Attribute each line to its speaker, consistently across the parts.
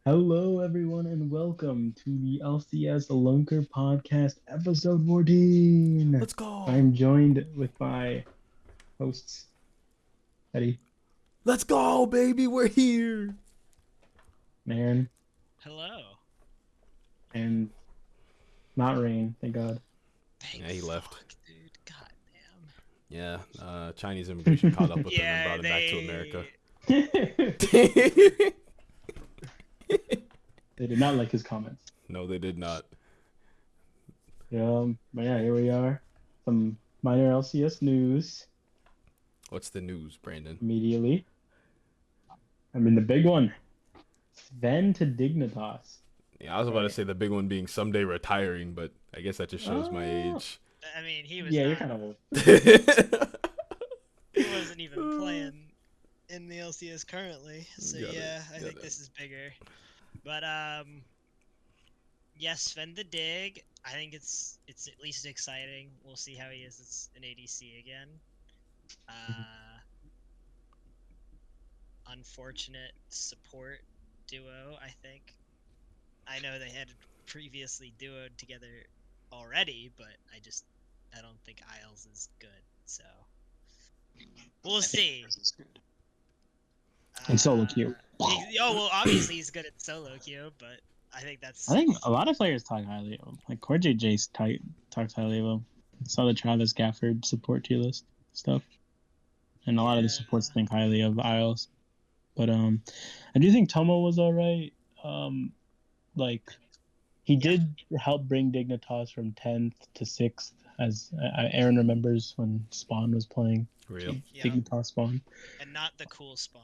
Speaker 1: Hello, everyone, and welcome to the LCS Lunker Podcast, episode 14.
Speaker 2: Let's go.
Speaker 1: I'm joined with my hosts, Eddy,
Speaker 2: Let's go, baby. We're here.
Speaker 1: Ahren,
Speaker 3: Hello.
Speaker 1: and not Rain, thank God.
Speaker 2: Yeah, he left.
Speaker 3: Fuck, dude. God
Speaker 2: Yeah, Chinese immigration caught up with him and
Speaker 3: Yeah,
Speaker 2: brought him back to America.
Speaker 1: They did not like his comments.
Speaker 2: No, they did not.
Speaker 1: But yeah, here we are. Some minor LCS news
Speaker 2: What's the news, Brandon?
Speaker 1: immediately. The big one. Sven to Dignitas.
Speaker 2: Yeah, I was about to say the big one being someday retiring, but I guess that just shows my age.
Speaker 3: damn. I mean, he was.
Speaker 1: Yeah,
Speaker 3: not,
Speaker 1: you're kind of old.
Speaker 3: He wasn't even playing in the LCS currently. So
Speaker 2: Got it,
Speaker 3: yeah, I
Speaker 2: got
Speaker 3: think
Speaker 2: it.
Speaker 3: this is bigger. But yes, Sven the Dig. I think it's at least exciting. We'll see how he is as an ADC again. Unfortunate support duo, I think. I know they had previously duoed together already, but I don't think Isles is good, so we'll see.
Speaker 1: And solo queue.
Speaker 3: Well, obviously he's good at solo queue, but I think that's.
Speaker 1: I think a lot of players talk highly of him. Like Core JJ talks highly of him. I saw the Travis Gafford support tier list stuff. And a lot of the supports think highly of Isles. But I do think Tomo was alright. Like he did help bring Dignitas from 10th to 6th, as Ahren remembers when Spawn was playing.
Speaker 2: Real.
Speaker 3: Yeah.
Speaker 1: Dignitas Spawn.
Speaker 3: And not the cool spawn.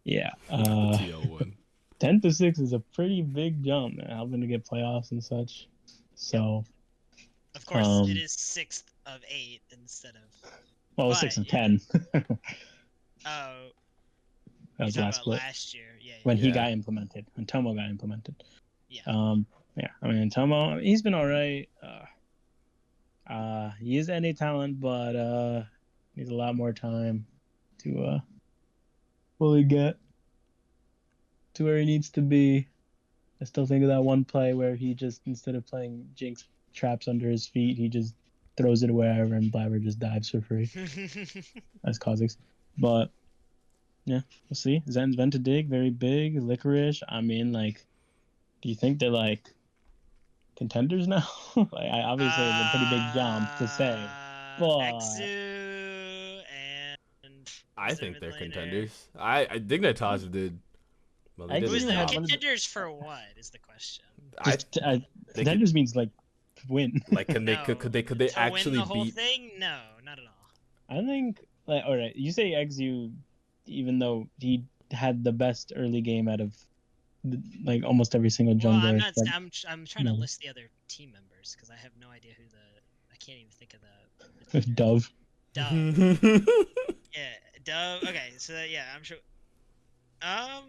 Speaker 1: Yeah.
Speaker 2: The TL1.
Speaker 1: 10th to 6th is a pretty big jump, man. Helping to get playoffs and such. So
Speaker 3: Of course, it is 6th of 8 instead of.
Speaker 1: well,
Speaker 3: But,
Speaker 1: 6 and
Speaker 3: yeah.
Speaker 1: 10.
Speaker 3: Oh,
Speaker 1: That was
Speaker 3: you're talking
Speaker 1: last
Speaker 3: about
Speaker 1: split.
Speaker 3: last year. Yeah.
Speaker 1: When he
Speaker 2: Yeah.
Speaker 1: got implemented, when Tomo got implemented.
Speaker 3: Yeah.
Speaker 1: Yeah. Tomo, he's been alright. He is NA talent, but needs a lot more time to fully get to where he needs to be. I still think of that one play where he just, instead of playing Jinx traps under his feet, he just throws it wherever and Blabber just dives for free. That's Kha'Zix. But yeah, we'll see. Zen's Vent to Dig, very big. Licorice, do you think they're like contenders now? Obviously it's a pretty big jump to say. But
Speaker 3: Exu and
Speaker 2: I
Speaker 3: is there
Speaker 2: think they're
Speaker 3: mid laner?
Speaker 2: contenders. I Dignitas did. Well, they
Speaker 1: I
Speaker 2: did
Speaker 3: Who's
Speaker 2: his
Speaker 1: Yeah,
Speaker 3: the
Speaker 1: what
Speaker 2: job.
Speaker 1: is it?
Speaker 3: contenders for what is the question?
Speaker 2: They
Speaker 1: contenders means like win.
Speaker 2: Like, could
Speaker 3: No.
Speaker 2: they
Speaker 3: To win
Speaker 2: actually
Speaker 3: the whole
Speaker 2: beat?
Speaker 3: thing? No, not at all.
Speaker 1: I think all right, you say Exu, even though he had the best early game out of like almost every single
Speaker 3: Well,
Speaker 1: jungler.
Speaker 3: I'm not.
Speaker 1: except-
Speaker 3: I'm trying to
Speaker 1: no.
Speaker 3: list the other team members because I have no idea who the. I can't even think of the leader.
Speaker 1: Dove.
Speaker 3: Dove. Yeah, Dove. Okay, so yeah, I'm sure. I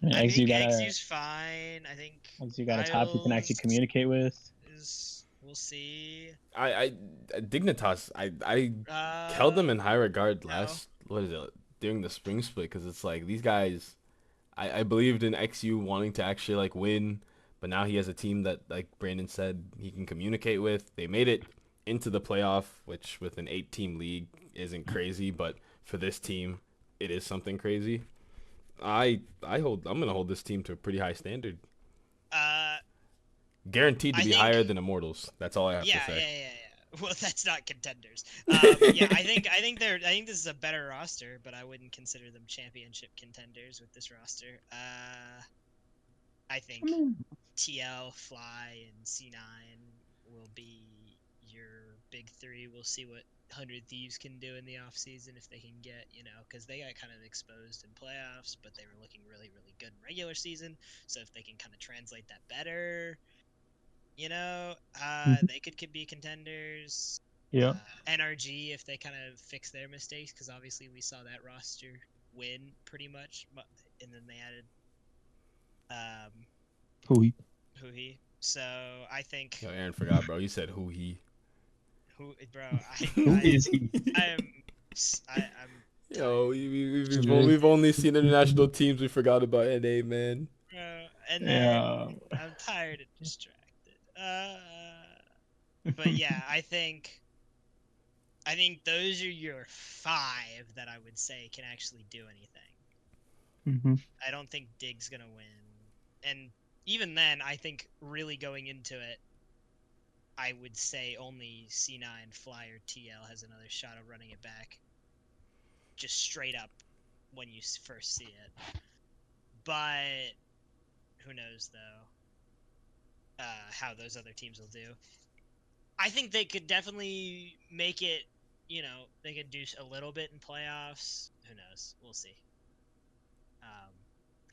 Speaker 1: Exu
Speaker 3: think
Speaker 1: got
Speaker 3: Exu's fine. I think
Speaker 1: you got a top you can actually
Speaker 3: Isles
Speaker 1: communicate with.
Speaker 3: we'll see.
Speaker 2: I Dignitas. I
Speaker 3: Uh,
Speaker 2: held them in high regard
Speaker 3: no.
Speaker 2: during the spring split, because it's like these guys. I believed in XU wanting to actually like win, but now he has a team that, like Brandon said, he can communicate with. They made it into the playoff, which with an 8-team league isn't crazy, but for this team, it is something crazy. I'm gonna hold this team to a pretty high standard, guaranteed to
Speaker 3: I
Speaker 2: be
Speaker 3: think-
Speaker 2: higher than Immortals. That's all I have
Speaker 3: Yeah,
Speaker 2: to say.
Speaker 3: yeah. Well, that's not contenders. Yeah, I think this is a better roster, but I wouldn't consider them championship contenders with this roster. I think TL, Fly, and C9 will be your big three. We'll see what 100 Thieves can do in the offseason if they can get, because they got kind of exposed in playoffs, but they were looking really, really good in regular season. So if they can kind of translate that better, they could be contenders.
Speaker 1: Yeah.
Speaker 3: NRG if they kind of fix their mistakes, because obviously we saw that roster win pretty much, and then they added Hui. So I think
Speaker 2: Yo, Aaron forgot, bro. You said who he.
Speaker 3: who, bro.
Speaker 1: Who is he?
Speaker 3: I'm
Speaker 2: Yo, we've only seen international teams. We forgot about NA, man.
Speaker 3: And then I'm tired and distracted. But yeah, I think those are your 5 that I would say can actually do anything. I don't think Dig's gonna win, and even then, I think really going into it, I would say only C9, Fly, or TL has another shot of running it back. Just straight up when you first see it. But who knows, though, how those other teams will do. I think they could definitely make it, they could do a little bit in playoffs. Who knows? We'll see.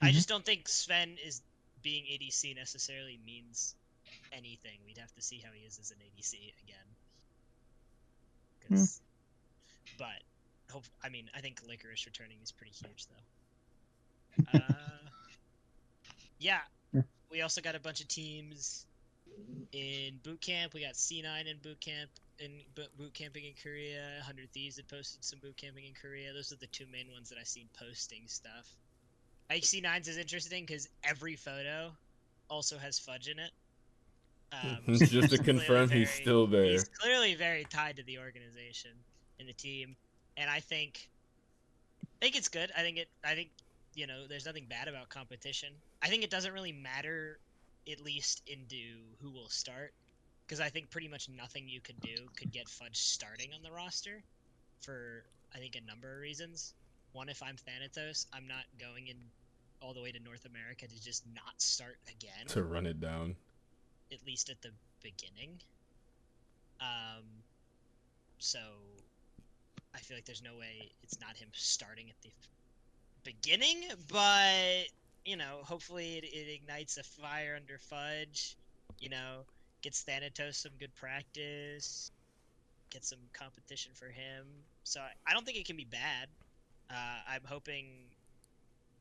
Speaker 3: I just don't think Sven is being ADC necessarily means anything. We'd have to see how he is as an ADC again. But I think Licorice returning is pretty huge, though. Yeah, we also got a bunch of teams in boot camp. We got C9 in boot camp, boot camping in Korea. 100 Thieves had posted some boot camping in Korea. Those are the 2 main ones that I've seen posting stuff. I think C9's is interesting because every photo also has Fudge in it.
Speaker 2: Just to confirm he's still there.
Speaker 3: He's clearly very tied to the organization and the team, and I think it's good. I think there's nothing bad about competition. I think it doesn't really matter, at least into who will start, because I think pretty much nothing you could do could get Fudge starting on the roster for I think a number of reasons. One, if I'm Thanatos, I'm not going in all the way to North America to just not start again.
Speaker 2: To run it down.
Speaker 3: At least at the beginning. So I feel like there's no way it's not him starting at the beginning, but hopefully it ignites a fire under Fudge, gets Thanatos some good practice, get some competition for him. So I don't think it can be bad. I'm hoping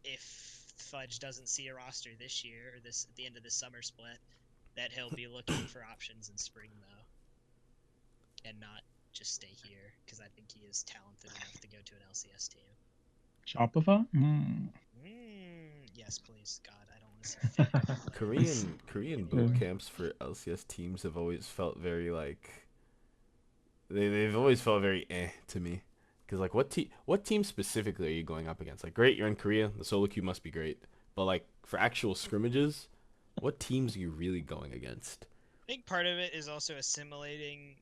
Speaker 3: if Fudge doesn't see a roster this year or at the end of the summer split, that he'll be looking for options in spring, though, and not just stay here, because I think he is talented enough to go to an LCS team.
Speaker 1: Shopify?
Speaker 3: Yes, please, God, I don't want to see
Speaker 2: Korean boot camps for LCS teams have always felt very they've always felt very to me, because what team specifically are you going up against? Like, great, you're in Korea, the solo queue must be great, but like for actual scrimmages, what teams are you really going against?
Speaker 3: I think part of it is also assimilating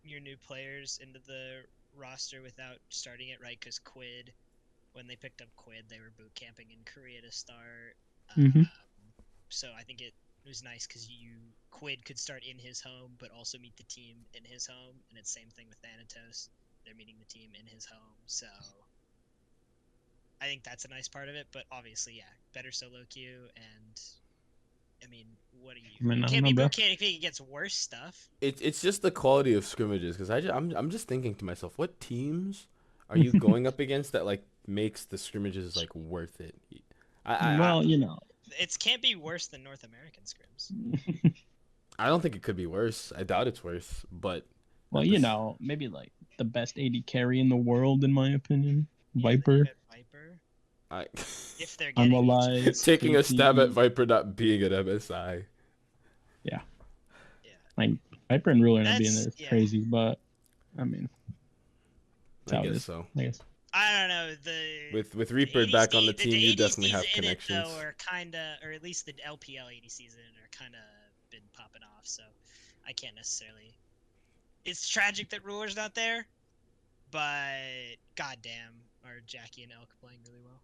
Speaker 3: your new players into the roster without starting it, right? Because Quid, when they picked up Quid, they were boot camping in Korea to start. So I think it was nice because Quid could start in his home, but also meet the team in his home, and it's same thing with Thanatos. They're meeting the team in his home, so I think that's a nice part of it. But obviously, yeah, better solo queue, and what are you? Can't be boot camping against worse stuff.
Speaker 2: It's just the quality of scrimmages, because I'm just thinking to myself, what teams are you going up against that makes the scrimmages worth it?
Speaker 3: It can't be worse than North American scrims.
Speaker 2: I don't think it could be worse. I doubt it's worse, but
Speaker 1: maybe the best AD carry in the world, in my opinion, Viper.
Speaker 3: If they're getting
Speaker 2: taking a stab at Viper not being an MSI.
Speaker 1: Yeah. Viper and Ruler not being there is crazy, but I guess so.
Speaker 3: I don't know.
Speaker 2: With Reaper back on the team, you definitely have connections.
Speaker 3: Or at least the LPL ADCs in it are kind of been popping off. So I can't necessarily. It's tragic that Ruler's not there, but goddamn, are Jackie and Elk playing really well?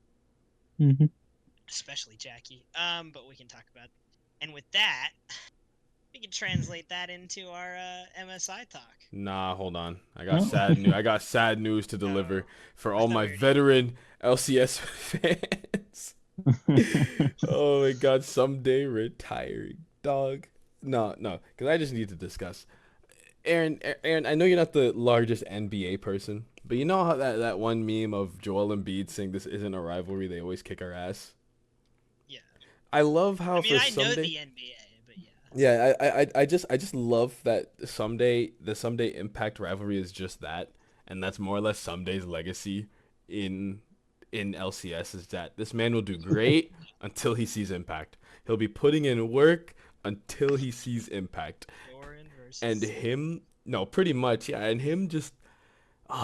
Speaker 3: Especially Jackie. But we can talk about. And with that, we can translate that into our MSI talk.
Speaker 2: Nah, hold on. I got sad news. I got sad news to deliver for all my veteran LCS fans. Oh my God! Someday retiring, dog. No, because I just need to discuss. Ahren, I know you're not the largest NBA person, but you know how that one meme of Joel Embiid saying this isn't a rivalry, they always kick our ass?
Speaker 3: Yeah.
Speaker 2: I love how for
Speaker 3: I
Speaker 2: Someday...
Speaker 3: know the NBA, but yeah.
Speaker 2: Yeah, I just love that the Someday Impact rivalry is just that, and that's more or less Someday's legacy in LCS is that this man will do great until he sees impact. He'll be putting in work until he sees impact. And him, no, pretty much, yeah. And him just,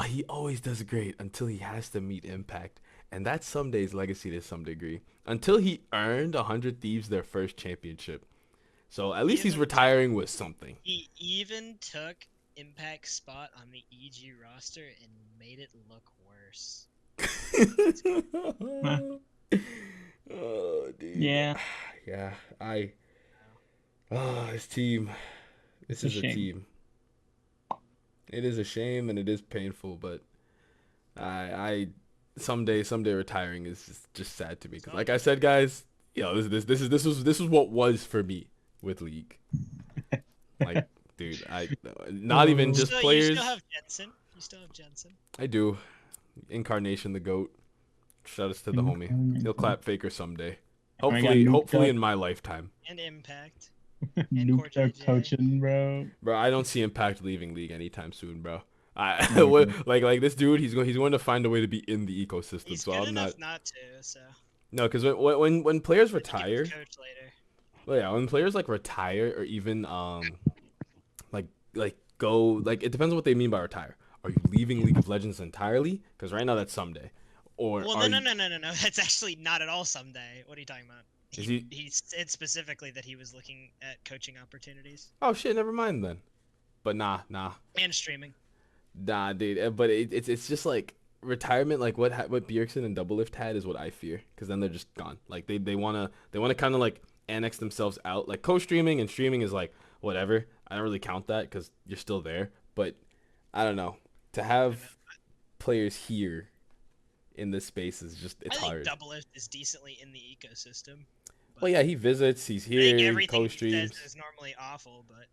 Speaker 2: he always does great until he has to meet impact. And that's Sumday's legacy to some degree. Until he earned 100 Thieves their first championship. So at least he's retiring with something.
Speaker 3: He even took Impact's spot on the EG roster and made it look worse.
Speaker 2: Oh, dude.
Speaker 1: Yeah.
Speaker 2: Yeah, his team. This is a team. It is a shame and it is painful, but someday retiring is just sad to me. Cause like I said, guys, this was what was for me with League. Like, dude, not even just players.
Speaker 3: You still have Jensen.
Speaker 2: I do. Incarnation the GOAT. Shout outs to the homie. He'll clap Faker someday. Hopefully in my lifetime.
Speaker 3: And Impact.
Speaker 1: Nuked our coaching, bro.
Speaker 2: Bro, I don't see Impact leaving League anytime soon, bro. Like this dude, he's going to find a way to be in the ecosystem.
Speaker 3: He's
Speaker 2: so
Speaker 3: good
Speaker 2: I'm
Speaker 3: enough
Speaker 2: not
Speaker 3: to. So.
Speaker 2: No, because when players retire,
Speaker 3: Coach later.
Speaker 2: well, yeah, when players like retire or even like go, like, it depends on what they mean by retire. Are you leaving League of Legends entirely? Because right now that's someday. Or
Speaker 3: well, no. That's actually not at all someday. What are you talking about? He said specifically that he was looking at coaching opportunities.
Speaker 2: Oh shit, never mind then. But nah.
Speaker 3: And streaming.
Speaker 2: Nah, dude. But it's just like retirement, like what Bjergsen and Doublelift had is what I fear, because then they're just gone. Like they wanna kind of like annex themselves out. Like co-streaming and streaming is like whatever. I don't really count that because you're still there. But I don't know, to have players here in this space is just hard.
Speaker 3: I think Doublelift is decently in the ecosystem.
Speaker 2: Well, yeah, he visits, he's here, he co-streams.
Speaker 3: He says is normally awful, but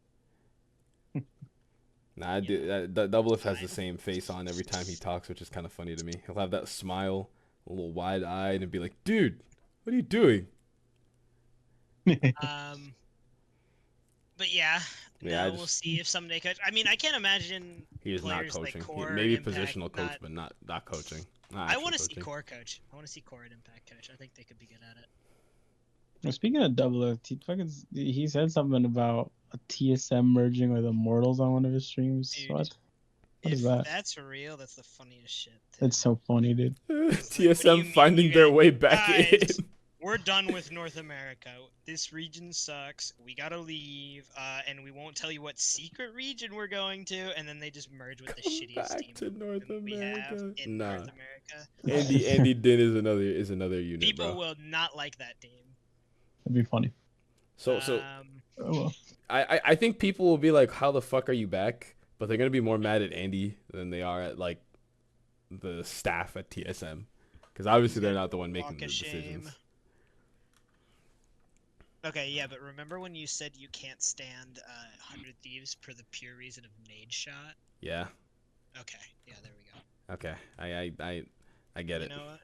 Speaker 2: nah, dude, that Doublelift has the same face on every time he talks, which is kind of funny to me. He'll have that smile, a little wide-eyed, and be like, "Dude, what are you doing?"
Speaker 3: But yeah, we'll see if someday coach. I mean, I can't imagine
Speaker 2: he is not coaching.
Speaker 3: Like Core,
Speaker 2: maybe
Speaker 3: Impact,
Speaker 2: positional coach, but not coaching.
Speaker 3: I want to see Core coach. I want to see Core and Impact coach. I think they could be good at it.
Speaker 1: Well, speaking of Doublelift, he said something about a TSM merging with Immortals on one of his streams.
Speaker 3: Dude,
Speaker 1: what is that?
Speaker 3: That's real. That's the funniest shit.
Speaker 1: It's so funny, dude.
Speaker 2: TSM finding their way back in.
Speaker 3: We're done with North America. This region sucks. We gotta leave, and we won't tell you what secret region we're going to. And then they just merge with the shittiest team
Speaker 2: to North
Speaker 3: we have
Speaker 2: America.
Speaker 3: in North America.
Speaker 2: Andy Din is another unit.
Speaker 3: People
Speaker 2: bro.
Speaker 3: will not like that team.
Speaker 1: It'd be funny.
Speaker 2: So
Speaker 1: oh, well.
Speaker 2: I think people will be like, "How the fuck are you back?" But they're gonna be more mad at Andy than they are at like the staff at TSM, because obviously they're not the one making the decisions.
Speaker 3: Okay, yeah, but remember when you said you can't stand 100 Thieves for the pure reason of nade shot?
Speaker 2: Yeah.
Speaker 3: Okay, yeah, there we go.
Speaker 2: Okay, I get it.
Speaker 3: You know what?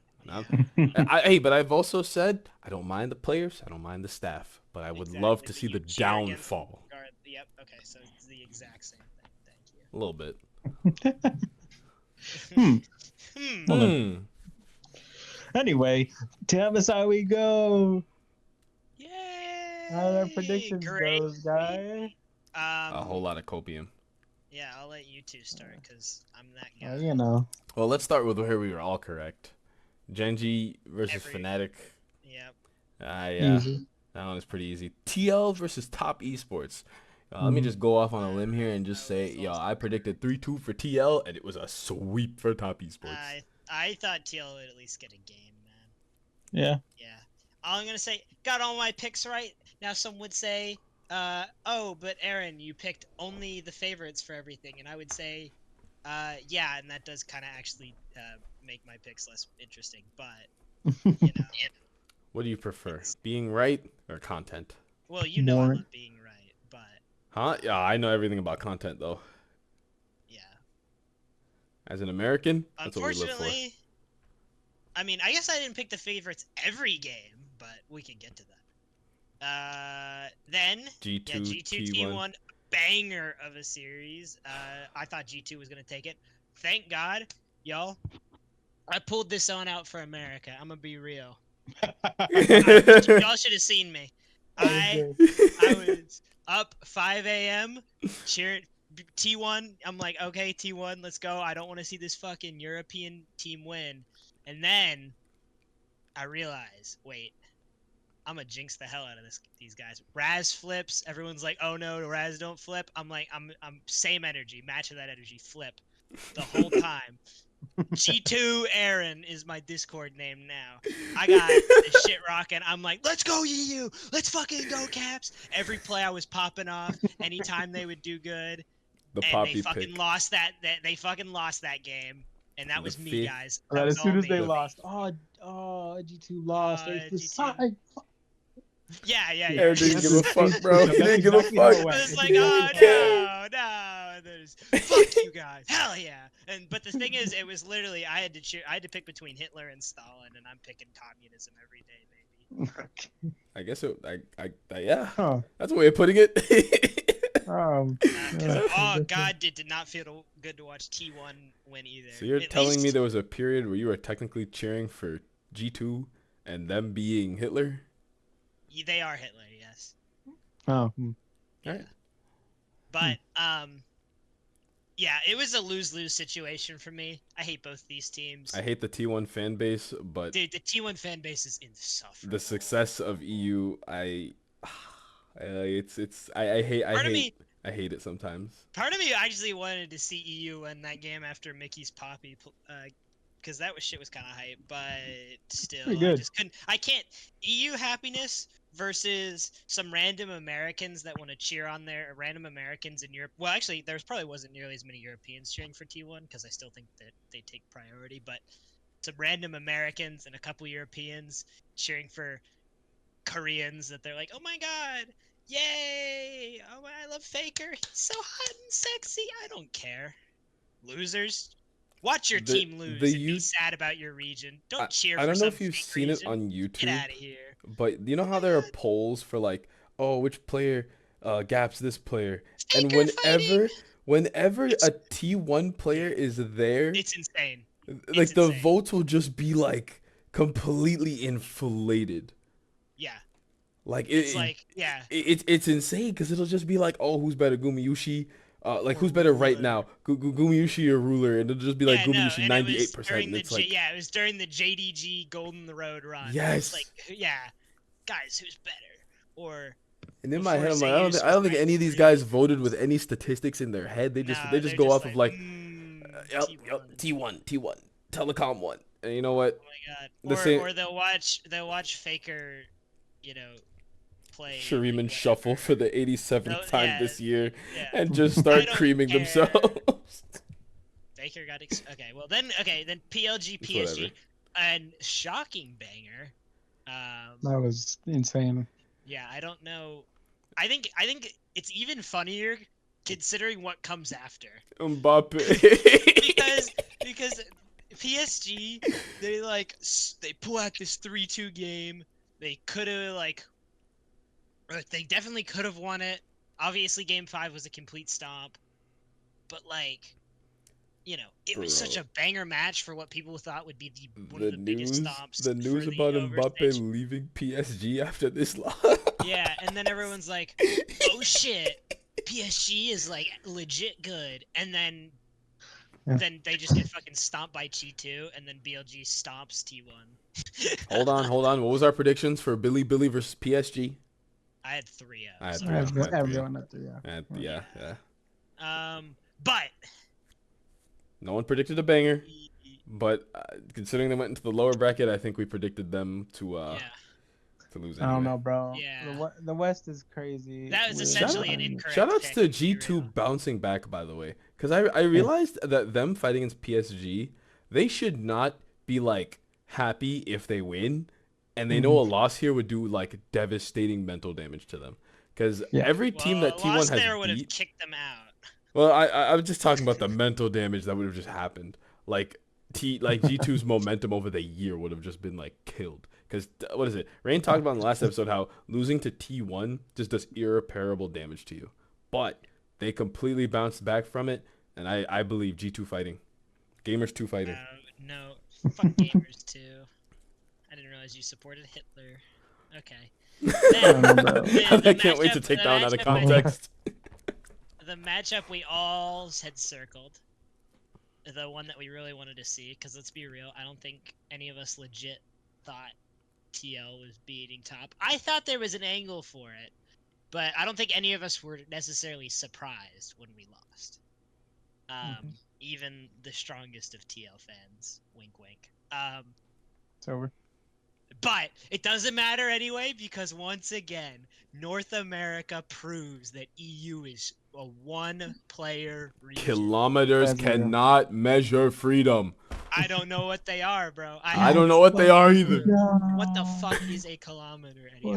Speaker 2: Hey, but I've also said I don't mind the players, I don't mind the staff, but I would love to see the downfall.
Speaker 3: Yep. Okay, so it's the exact same thing. Thank you.
Speaker 2: A little bit.
Speaker 1: Anyway, tell us how we go.
Speaker 3: Yay!
Speaker 1: How our predictions goes, guys.
Speaker 2: A whole lot of copium.
Speaker 3: Yeah, I'll let you two start because I'm that guy.
Speaker 1: You know.
Speaker 2: Well, let's start with where we were all correct. Genji versus Fnatic.
Speaker 3: Yep.
Speaker 2: Yeah. That one is pretty easy. TL versus Top Esports. Let me just go off on a limb here and just say, I predicted 3-2 for TL, and it was a sweep for Top Esports.
Speaker 3: I thought TL would at least get a game, man.
Speaker 1: Yeah.
Speaker 3: Yeah. All I'm going to say, got all my picks right. Now some would say, oh, but Ahren, you picked only the favorites for everything. And I would say, yeah, and that does kind of actually make my picks less interesting. But, you know.
Speaker 2: What do you prefer, being right or content?
Speaker 3: Well, you know I love being right, but...
Speaker 2: Huh? Yeah, I know everything about content, though.
Speaker 3: Yeah.
Speaker 2: As an American, that's what we live for.
Speaker 3: Unfortunately, I mean, I guess I didn't pick the favorites every game, but we can get to that. Then,
Speaker 2: G2,
Speaker 3: G2 T1, banger of a series. I thought G2 was going to take it. Thank God, y'all. I pulled this on out for America. I'm gonna be real. Y'all should have seen me. I was up 5 a.m. cheering T1. I'm like, okay, T1, let's go. I don't want to see this fucking European team win. And then I realize, wait, I'm gonna jinx the hell out of these guys. Raz flips. Everyone's like, oh no, Raz don't flip. I'm like, I'm same energy, match of that energy, flip the whole time. G2 Ahren is my Discord name now. I got this shit rocking. I'm like, let's go EU. Let's fucking go Caps. Every play I was popping off. Anytime they would do good.
Speaker 2: The
Speaker 3: and
Speaker 2: poppy
Speaker 3: they fucking
Speaker 2: pick.
Speaker 3: lost that. They fucking lost that game. And that was me, guys. That
Speaker 1: Right,
Speaker 3: was
Speaker 1: as soon
Speaker 3: all
Speaker 1: as they
Speaker 3: me.
Speaker 1: lost, G2 lost. They
Speaker 3: G2.
Speaker 1: decide.
Speaker 3: Yeah.
Speaker 2: Aaron didn't give a fuck, bro. He didn't give a fuck.
Speaker 3: I was like, oh no, there's fuck you guys, hell yeah. But the thing is, it was literally I had to pick between Hitler and Stalin, and I'm picking communism every day, baby.
Speaker 2: I guess yeah.
Speaker 1: Huh.
Speaker 2: That's a way of putting it.
Speaker 3: God, it did not feel good to watch T1 win either.
Speaker 2: So you're telling me there was a period where you were technically cheering for G2 and them being Hitler?
Speaker 3: They are Hitler, yes.
Speaker 1: Oh.
Speaker 3: Yeah.
Speaker 2: Alright.
Speaker 3: But yeah, it was a lose-lose situation for me. I hate both these teams.
Speaker 2: I hate the T1 fan base, but
Speaker 3: Dude, the T1 fan base is insufferable.
Speaker 2: the success of EU, I hate it sometimes.
Speaker 3: Part of me actually wanted to see EU win that game after Mickey's Poppy, because that shit was kind of hype. But still,
Speaker 1: Pretty good.
Speaker 3: I just couldn't. I can't. EU happiness versus some random Americans that want to cheer on their random Americans in Europe. Well, actually, there probably wasn't nearly as many Europeans cheering for T1 because I still think that they take priority. But some random Americans and a couple Europeans cheering for Koreans that they're like, oh my god. Yay! Oh, I love Faker. He's so hot and sexy. I don't care. Losers. Watch your team lose and be sad about your region. Don't cheer for some
Speaker 2: I don't know if you've
Speaker 3: fake
Speaker 2: seen
Speaker 3: region.
Speaker 2: it on YouTube.
Speaker 3: Get out of here.
Speaker 2: But you know how there are polls for like, oh, which player gaps this player? And
Speaker 3: Faker fighting.
Speaker 2: whenever a T1 player is there,
Speaker 3: It's insane.
Speaker 2: like the votes will just be like completely inflated.
Speaker 3: Yeah.
Speaker 2: Like
Speaker 3: It's like, yeah.
Speaker 2: It's insane because it'll just be like, oh, who's better, Gumayushi? Like, who's better right now, Gumayushi or Ruler? And it'll just be like Gumayushi 98%. And it's like,
Speaker 3: yeah, it was during the JDG Golden the Road run.
Speaker 2: Yes.
Speaker 3: It's like, yeah, guys, who's better? Or.
Speaker 2: And in my head, I'm like, I don't think any of these guys voted with any statistics in their head. They just go off of like, T1, Telecom 1. And you know what?
Speaker 3: Oh my god. Or they'll watch Faker, you know, play
Speaker 2: Shuriman shuffle for the 87th time this year,
Speaker 3: yeah.
Speaker 2: and just start creaming themselves.
Speaker 3: Faker got okay. Well then, then PLG PSG, and shocking banger.
Speaker 1: That was insane.
Speaker 3: Yeah, I don't know. I think it's even funnier considering what comes after.
Speaker 2: Mbappe.
Speaker 3: because PSG, they pull out this 3-2 game. They could have they definitely could have won it. Obviously, Game 5 was a complete stomp. But, it was such a banger match for what people thought would be one of the biggest stomps.
Speaker 2: The news about Mbappe leaving PSG after this loss.
Speaker 3: Yeah, and then everyone's like, oh shit, PSG is, legit good. And then they just get fucking stomped by G2, and then BLG stomps T1.
Speaker 2: Hold on. What was our predictions for Billy versus PSG?
Speaker 3: I had 3-0.
Speaker 2: I had
Speaker 1: 3-0. Everyone had 3-0.
Speaker 2: Yeah.
Speaker 3: But
Speaker 2: no one predicted a banger. But considering they went into the lower bracket, I think we predicted them to lose. Anyway.
Speaker 1: I don't know, bro.
Speaker 3: Yeah.
Speaker 1: The West is crazy.
Speaker 3: That was essentially an incorrect.
Speaker 2: Shoutouts to G2 bouncing back, by the way, because I realized that them fighting against PSG, they should not be happy if they win. And they know a loss here would do devastating mental damage to them, because every team that T1 has
Speaker 3: there would
Speaker 2: beat,
Speaker 3: have kicked them out.
Speaker 2: Well, I was just talking about the mental damage that would have just happened. G2's momentum over the year would have just been killed. Because what is it? Rain talked about in the last episode how losing to T1 just does irreparable damage to you, but they completely bounced back from it, and I believe G2 fighting, Gamers 2 fighting.
Speaker 3: No. Fuck gamers too. I didn't realize you supported Hitler. Okay.
Speaker 2: I can't wait to take that one out of context.
Speaker 3: The matchup we all had circled, the one that we really wanted to see, because let's be real, I don't think any of us legit thought TL was beating top. I thought there was an angle for it, but I don't think any of us were necessarily surprised when we lost. Even the strongest of TL fans. Wink, wink.
Speaker 1: It's over.
Speaker 3: But it doesn't matter anyway, because once again, North America proves that EU is a one-player region.
Speaker 2: Kilometers cannot measure freedom.
Speaker 3: I don't know what they are, bro.
Speaker 2: I don't know what they are either.
Speaker 3: What the fuck is a kilometer, Eddie?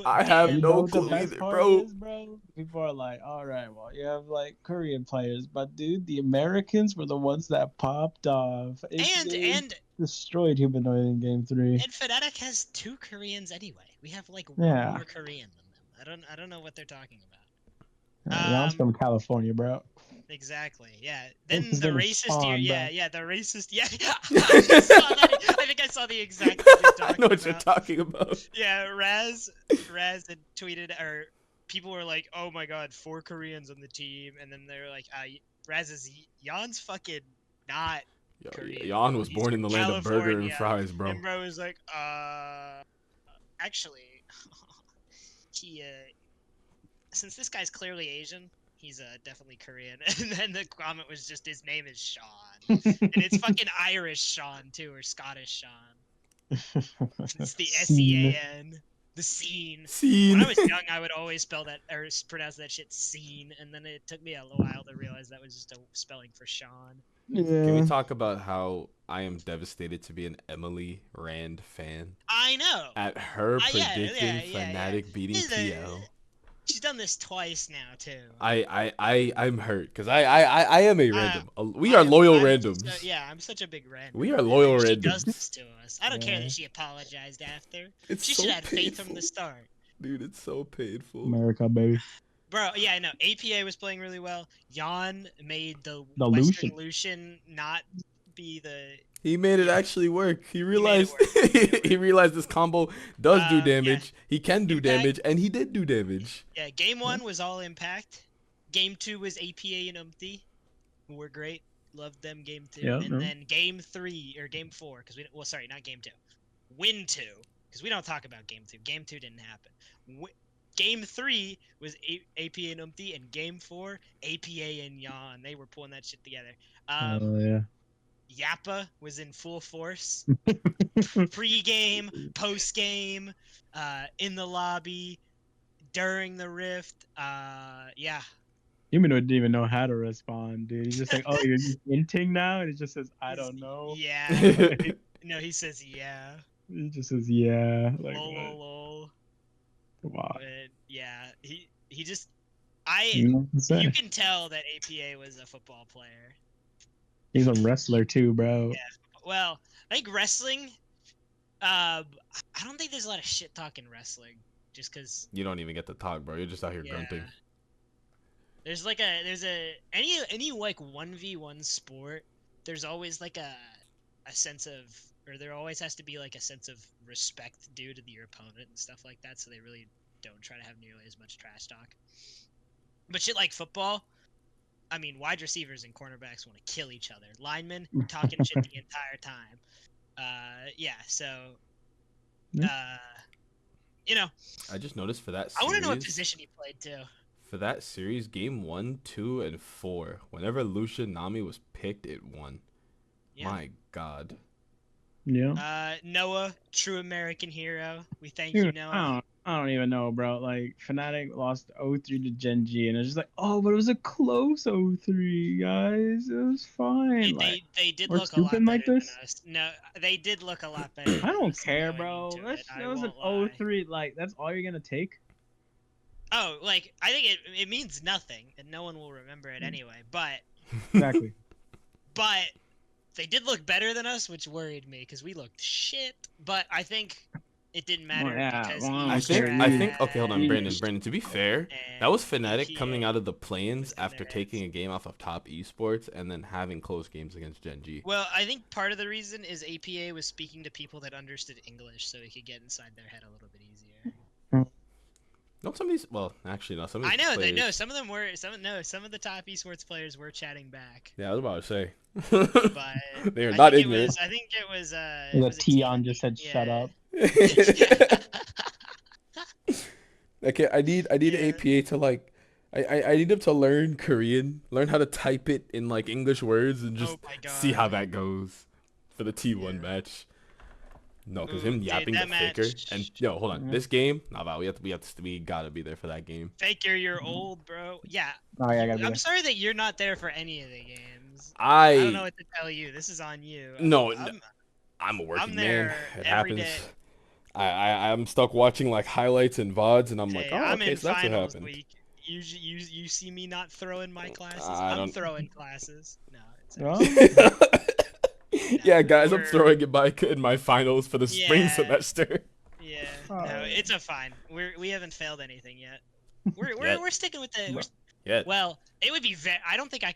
Speaker 3: I
Speaker 2: have
Speaker 1: You
Speaker 2: no
Speaker 1: know what the
Speaker 2: clue
Speaker 1: best
Speaker 2: either,
Speaker 1: part
Speaker 2: bro.
Speaker 1: is, bro. People are like, all right, well, you have like Korean players, but dude, the Americans were the ones that popped off.
Speaker 3: And
Speaker 1: Destroyed Humanoid in Game 3.
Speaker 3: And Fnatic has 2 Koreans anyway. We have like one more Korean than them. I don't know what they're talking about.
Speaker 1: Jan's from California, bro.
Speaker 3: Exactly. Yeah. Then
Speaker 1: His
Speaker 3: the
Speaker 1: name is
Speaker 3: racist
Speaker 1: Sean,
Speaker 3: dude.
Speaker 1: bro.
Speaker 3: Yeah. The racist. Yeah. I just saw that. I think I saw the exact thing you're talking
Speaker 2: I know what you're
Speaker 3: about.
Speaker 2: talking about.
Speaker 3: Yeah. Raz had tweeted, or people were like, "Oh my God, 4 Koreans on the team," and then they were like, "Raz is Jan's fucking not." Korean.
Speaker 2: Jan was
Speaker 3: He's
Speaker 2: born in the land of burger and
Speaker 3: California.
Speaker 2: fries, bro.
Speaker 3: And bro was like, actually, he, since this guy's clearly Asian, he's definitely Korean. And then the comment was just, his name is Sean. And it's fucking Irish Sean, too, or Scottish Sean. It's the S-E-A-N. The scene. When I was young, I would always spell that, or pronounce that shit scene, and then it took me a while to realize that was just a spelling for Sean.
Speaker 1: Yeah.
Speaker 2: Can we talk about how I am devastated to be an Emily Rand fan?
Speaker 3: I know.
Speaker 2: At her predicting
Speaker 3: yeah.
Speaker 2: Fnatic beating TL.
Speaker 3: She's done this twice now too.
Speaker 2: I'm hurt because I am a random. We are loyal randoms.
Speaker 3: I'm such a big random.
Speaker 2: We are loyal
Speaker 3: She
Speaker 2: randoms.
Speaker 3: does this to us. I don't care that she apologized after. She should have faith from the start.
Speaker 2: Dude, it's so painful.
Speaker 1: America, baby.
Speaker 3: Bro, yeah, I know. APA was playing really well. Jan made the
Speaker 1: Lucian.
Speaker 3: Western Lucian not be the...
Speaker 2: He made it actually work. He realized he realized this combo does do damage. Yeah. He can do damage, and he did do damage.
Speaker 3: Yeah, game 1 was all impact. Game 2 was APA and Umpty, who were great. Loved them game 2.
Speaker 1: Yeah,
Speaker 3: and then game 3 or game 4, because we not game 2. Win 2, because we don't talk about game 2. Game 2 didn't happen. Game 3 was APA and Umpty, and game 4 APA and Jan. They were pulling that shit together.
Speaker 1: Yeah.
Speaker 3: Yappa was in full force. Pre-game, post-game, in the lobby, during the rift. Yeah.
Speaker 1: Humanoid didn't even know how to respond, dude. He's just like, oh, you're just inting now? And he just says, I don't know.
Speaker 3: Yeah. No, he says, yeah.
Speaker 1: He just says, yeah. Like,
Speaker 3: lol.
Speaker 1: Come on.
Speaker 3: But, yeah, he just...
Speaker 1: You
Speaker 3: can tell that APA was a football player.
Speaker 1: He's a wrestler too, bro.
Speaker 3: Yeah. Well, I think wrestling. I don't think there's a lot of shit talk in wrestling, just because.
Speaker 2: You don't even get to talk, bro. You're just out here grunting.
Speaker 3: There's any like 1v1 sport. There's always like a sense of, or there always has to be like a sense of respect due to your opponent and stuff like that. So they really don't try to have nearly as much trash talk. But shit like football. I mean, wide receivers and cornerbacks want to kill each other. Linemen talking shit the entire time.
Speaker 2: I just noticed for that series.
Speaker 3: I want to know what position he played too.
Speaker 2: For that series, game 1, 2, and 4, whenever Lucian Nami was picked, it won. Yeah. My God.
Speaker 1: Yeah.
Speaker 3: Noah, true American hero. We thank you, Noah.
Speaker 1: I don't even know, bro. Like, Fnatic lost 0-3 to Gen.G, and it's just like, oh, but it was a close 0-3, guys. It was fine.
Speaker 3: They did look a lot better
Speaker 1: like this?
Speaker 3: than us. No, they did look a lot better.
Speaker 1: I don't care, bro. That was an 0-3. Like, that's all you're gonna take?
Speaker 3: Oh, like, I think it means nothing, and no one will remember it anyway, but...
Speaker 1: Exactly.
Speaker 3: But they did look better than us, which worried me, because we looked shit. But I think It didn't matter
Speaker 1: yeah,
Speaker 3: because
Speaker 1: well,
Speaker 2: I think. Okay, hold on,
Speaker 1: you-
Speaker 2: Brandon. To be fair, that was Fnatic coming out of the play-ins
Speaker 3: was
Speaker 2: after
Speaker 3: Fnatic.
Speaker 2: taking a game off of top esports and then having close games against Gen G.
Speaker 3: Well, I think part of the reason is APA was speaking to people that understood English, so he could get inside their head a little bit easier.
Speaker 2: Don't some of these? Well, actually, no. Some of
Speaker 3: I
Speaker 2: these
Speaker 3: know,
Speaker 2: players,
Speaker 3: no, some of them were. Some of the top esports players were chatting back,
Speaker 2: Yeah, I was about to say.
Speaker 3: but
Speaker 2: They are
Speaker 3: I
Speaker 2: not
Speaker 3: think
Speaker 2: ignorant.
Speaker 3: I think it was.
Speaker 1: The
Speaker 3: was a
Speaker 1: Tion just said,
Speaker 3: yeah.
Speaker 1: "Shut up."
Speaker 2: Okay, I need
Speaker 3: Yeah.
Speaker 2: APA to like. I need him to learn Korean, learn how to type it in like English words, and just
Speaker 3: Oh my
Speaker 2: see how
Speaker 3: God.
Speaker 2: that goes for the T1
Speaker 3: Yeah.
Speaker 2: match. No, because
Speaker 3: Ooh,
Speaker 2: him
Speaker 3: dude,
Speaker 2: yapping
Speaker 3: that
Speaker 2: the faker.
Speaker 3: match-
Speaker 2: And yo, hold on,
Speaker 1: Mhm.
Speaker 2: this game. Nah, we gotta be there for that game.
Speaker 3: Faker, you're old, bro. Yeah.
Speaker 1: Oh yeah, I gotta be
Speaker 3: I'm
Speaker 1: there.
Speaker 3: sorry that you're not there for any of the games. I don't know
Speaker 2: I
Speaker 3: what to tell you. This is on you.
Speaker 2: No,
Speaker 3: I'm
Speaker 2: a working man.
Speaker 3: there
Speaker 2: It
Speaker 3: every
Speaker 2: happens.
Speaker 3: day.
Speaker 2: I'm stuck watching like highlights and VODs, and I'm like,
Speaker 3: Hey,
Speaker 2: oh,
Speaker 3: I'm
Speaker 2: okay,
Speaker 3: in
Speaker 2: so that's what
Speaker 3: finals
Speaker 2: happened.
Speaker 3: week. You see me not throwing my classes?
Speaker 2: I
Speaker 3: I'm
Speaker 2: don't-
Speaker 3: throwing classes. No, it's
Speaker 1: Oh,
Speaker 2: Yeah, guys, I'm
Speaker 3: we're-
Speaker 2: throwing in my finals for the spring
Speaker 3: Yeah.
Speaker 2: semester.
Speaker 3: yeah.
Speaker 1: Oh.
Speaker 3: No, it's a fine. We haven't failed anything yet.
Speaker 2: Yet.
Speaker 3: We're sticking with the.
Speaker 1: No.
Speaker 2: Yeah.
Speaker 3: Well, it would be I don't think I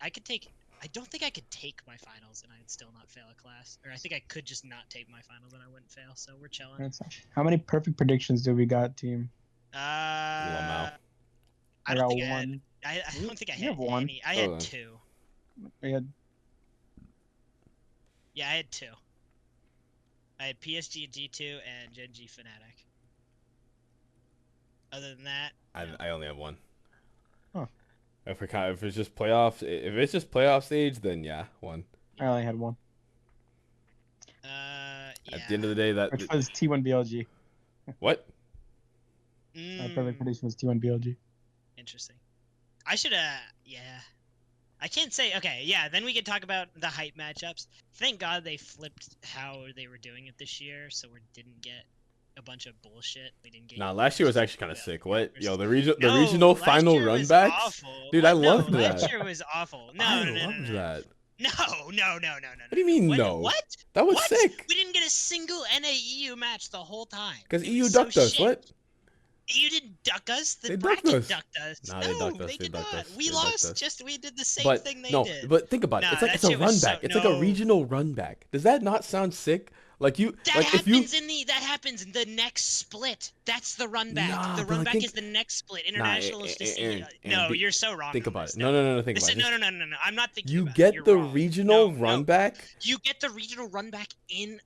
Speaker 3: could take. I don't think I could take my finals and I'd still not fail a class. Or I think I could just not take my finals and I wouldn't fail. So we're chilling.
Speaker 1: that's not- How many perfect predictions do we got, team?
Speaker 3: I
Speaker 1: I
Speaker 3: don't
Speaker 1: got
Speaker 3: think I had.
Speaker 1: one.
Speaker 3: I don't think I
Speaker 1: You
Speaker 3: had
Speaker 1: have one.
Speaker 3: any. I
Speaker 2: Oh,
Speaker 3: had
Speaker 2: then.
Speaker 3: 2.
Speaker 1: We had
Speaker 3: Yeah, I had 2. I had PSG G2 and Gen G Fnatic. Other than that,
Speaker 2: I only have 1.
Speaker 1: Huh.
Speaker 2: If it's just playoff stage, then yeah, 1.
Speaker 1: I only had one,
Speaker 3: yeah.
Speaker 2: At the end of the day,
Speaker 1: which was T1 BLG.
Speaker 2: what?
Speaker 1: My perfect prediction was T1 BLG.
Speaker 3: Interesting. I should yeah. I can't say okay, yeah, then we could talk about the hype matchups. Thank God they flipped how they were doing it this year, so we didn't get a bunch of bullshit. We didn't get
Speaker 2: Nah, last year was actually kind of sick. What? Yo, the
Speaker 3: No,
Speaker 2: regional
Speaker 3: last
Speaker 2: final
Speaker 3: year was
Speaker 2: runbacks?
Speaker 3: awful.
Speaker 2: Dude, I
Speaker 3: What?
Speaker 2: loved
Speaker 3: no,
Speaker 2: that.
Speaker 3: Last year was awful. No,
Speaker 2: I
Speaker 3: no, no,
Speaker 2: loved
Speaker 3: no, no.
Speaker 2: that.
Speaker 3: No.
Speaker 2: What do you mean, no?
Speaker 3: What?
Speaker 2: That was
Speaker 3: What?
Speaker 2: sick.
Speaker 3: We didn't get a single NAEU match the whole time.
Speaker 2: Because
Speaker 3: It
Speaker 2: EU
Speaker 3: was so
Speaker 2: ducked us.
Speaker 3: shit.
Speaker 2: What?
Speaker 3: You didn't duck us. The
Speaker 2: They ducked
Speaker 3: bracket
Speaker 2: us.
Speaker 3: ducked us.
Speaker 2: Nah,
Speaker 3: no,
Speaker 2: they ducked us.
Speaker 3: they
Speaker 2: They
Speaker 3: did
Speaker 2: ducked
Speaker 3: not.
Speaker 2: us.
Speaker 3: We
Speaker 2: They ducked
Speaker 3: lost.
Speaker 2: us.
Speaker 3: We did the same
Speaker 2: But
Speaker 3: thing they
Speaker 2: no,
Speaker 3: did.
Speaker 2: but think about it.
Speaker 3: Nah,
Speaker 2: It's like
Speaker 3: that
Speaker 2: it's a
Speaker 3: shit was so-
Speaker 2: runback. It's like a
Speaker 3: no.
Speaker 2: regional runback. Does that not sound sick? Like you,
Speaker 3: That
Speaker 2: like if you.
Speaker 3: happens in the next split. That's the run back.
Speaker 2: Nah,
Speaker 3: the
Speaker 2: but I
Speaker 3: run back
Speaker 2: think-
Speaker 3: is the next split. International is just
Speaker 2: Aaron,
Speaker 3: no.
Speaker 2: be-
Speaker 3: You're so wrong.
Speaker 2: Think
Speaker 3: on
Speaker 2: about
Speaker 3: this.
Speaker 2: it. No. Think
Speaker 3: Listen,
Speaker 2: about it.
Speaker 3: no. I'm not thinking.
Speaker 2: You
Speaker 3: about it.
Speaker 2: get
Speaker 3: You're
Speaker 2: the
Speaker 3: wrong.
Speaker 2: regional
Speaker 3: No,
Speaker 2: runback,
Speaker 3: You get the regional run back in.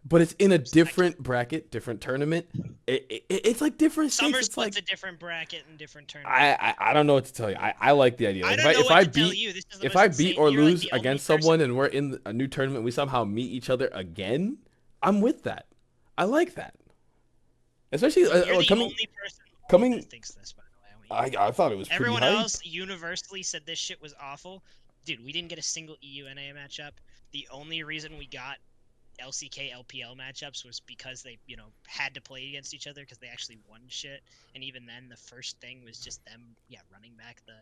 Speaker 2: but it's in a different bracket, different tournament. It's like different states.
Speaker 3: Summer
Speaker 2: It's
Speaker 3: split's
Speaker 2: like
Speaker 3: a different bracket and different tournament.
Speaker 2: I don't know what to tell you. I like the idea.
Speaker 3: I
Speaker 2: Like,
Speaker 3: don't know
Speaker 2: if
Speaker 3: what
Speaker 2: I
Speaker 3: to tell
Speaker 2: beat
Speaker 3: you. This is the
Speaker 2: if
Speaker 3: most
Speaker 2: I beat
Speaker 3: insane-
Speaker 2: or
Speaker 3: you're like
Speaker 2: lose
Speaker 3: the only
Speaker 2: against
Speaker 3: person-
Speaker 2: someone and we're in a new tournament, we somehow meet each other again. I'm with that. I like that. Especially
Speaker 3: You're the
Speaker 2: coming.
Speaker 3: only person
Speaker 2: coming-
Speaker 3: that thinks this, by the way.
Speaker 2: I thought it was pretty
Speaker 3: Everyone
Speaker 2: hype.
Speaker 3: else universally said this shit was awful. Dude, we didn't get a single EU-NA matchup. The only reason we got LCK LPL matchups was because they, had to play against each other because they actually won shit. And even then, the first thing was just them, running back the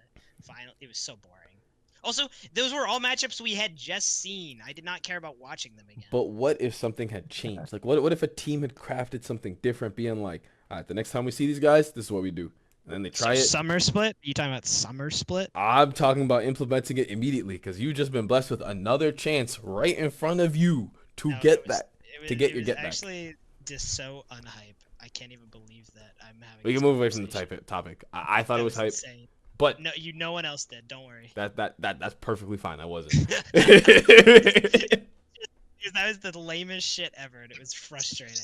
Speaker 3: final. It was so boring. Also, those were all matchups we had just seen. I did not care about watching them again.
Speaker 2: But what if something had changed? Like, what if a team had crafted something different, being like, all right, the next time we see these guys, this is what we do. And then they try it.
Speaker 3: Summer split? You talking about summer split?
Speaker 2: I'm talking about implementing it immediately because you've just been blessed with another chance right in front of you to
Speaker 3: No,
Speaker 2: get
Speaker 3: it was-
Speaker 2: that. To get your
Speaker 3: it was
Speaker 2: get back.
Speaker 3: actually just so unhype. I can't even believe that I'm having.
Speaker 2: We
Speaker 3: this
Speaker 2: can move away from the
Speaker 3: conversation.
Speaker 2: topic. I thought
Speaker 3: That
Speaker 2: it was hype,
Speaker 3: insane.
Speaker 2: but
Speaker 3: No, no one else did. Don't worry.
Speaker 2: that's perfectly fine. I wasn't.
Speaker 3: Because that was the lamest shit ever, and it was frustrating.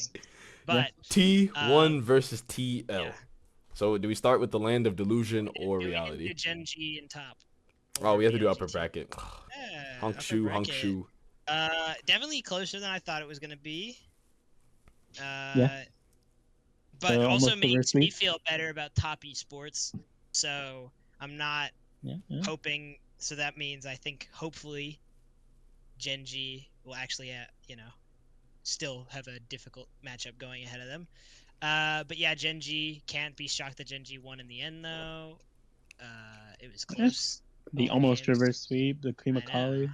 Speaker 3: But
Speaker 2: T1 versus TL.
Speaker 3: yeah.
Speaker 2: So do we start with the land of delusion or
Speaker 3: do we
Speaker 2: reality?
Speaker 3: do Gen G in top.
Speaker 2: Oh,
Speaker 3: Or
Speaker 2: we have to do
Speaker 3: BLG
Speaker 2: upper
Speaker 3: top.
Speaker 2: bracket.
Speaker 3: Yeah,
Speaker 2: Honk
Speaker 3: upper
Speaker 2: shoe, honk
Speaker 3: bracket.
Speaker 2: shoe.
Speaker 3: Definitely closer than I thought it was gonna be.
Speaker 1: Yeah.
Speaker 3: But
Speaker 1: So
Speaker 3: also
Speaker 1: almost
Speaker 3: makes me
Speaker 1: diversity.
Speaker 3: feel better about top esports. So I'm not
Speaker 1: Yeah.
Speaker 3: hoping. So that means I think hopefully Gen G will actually, still have a difficult matchup going ahead of them. But yeah, Gen G can't be shocked that Gen G won in the end though. It was close.
Speaker 1: The
Speaker 3: All
Speaker 1: almost
Speaker 3: games.
Speaker 1: reverse sweep, the cream of
Speaker 3: I know.
Speaker 1: Kali.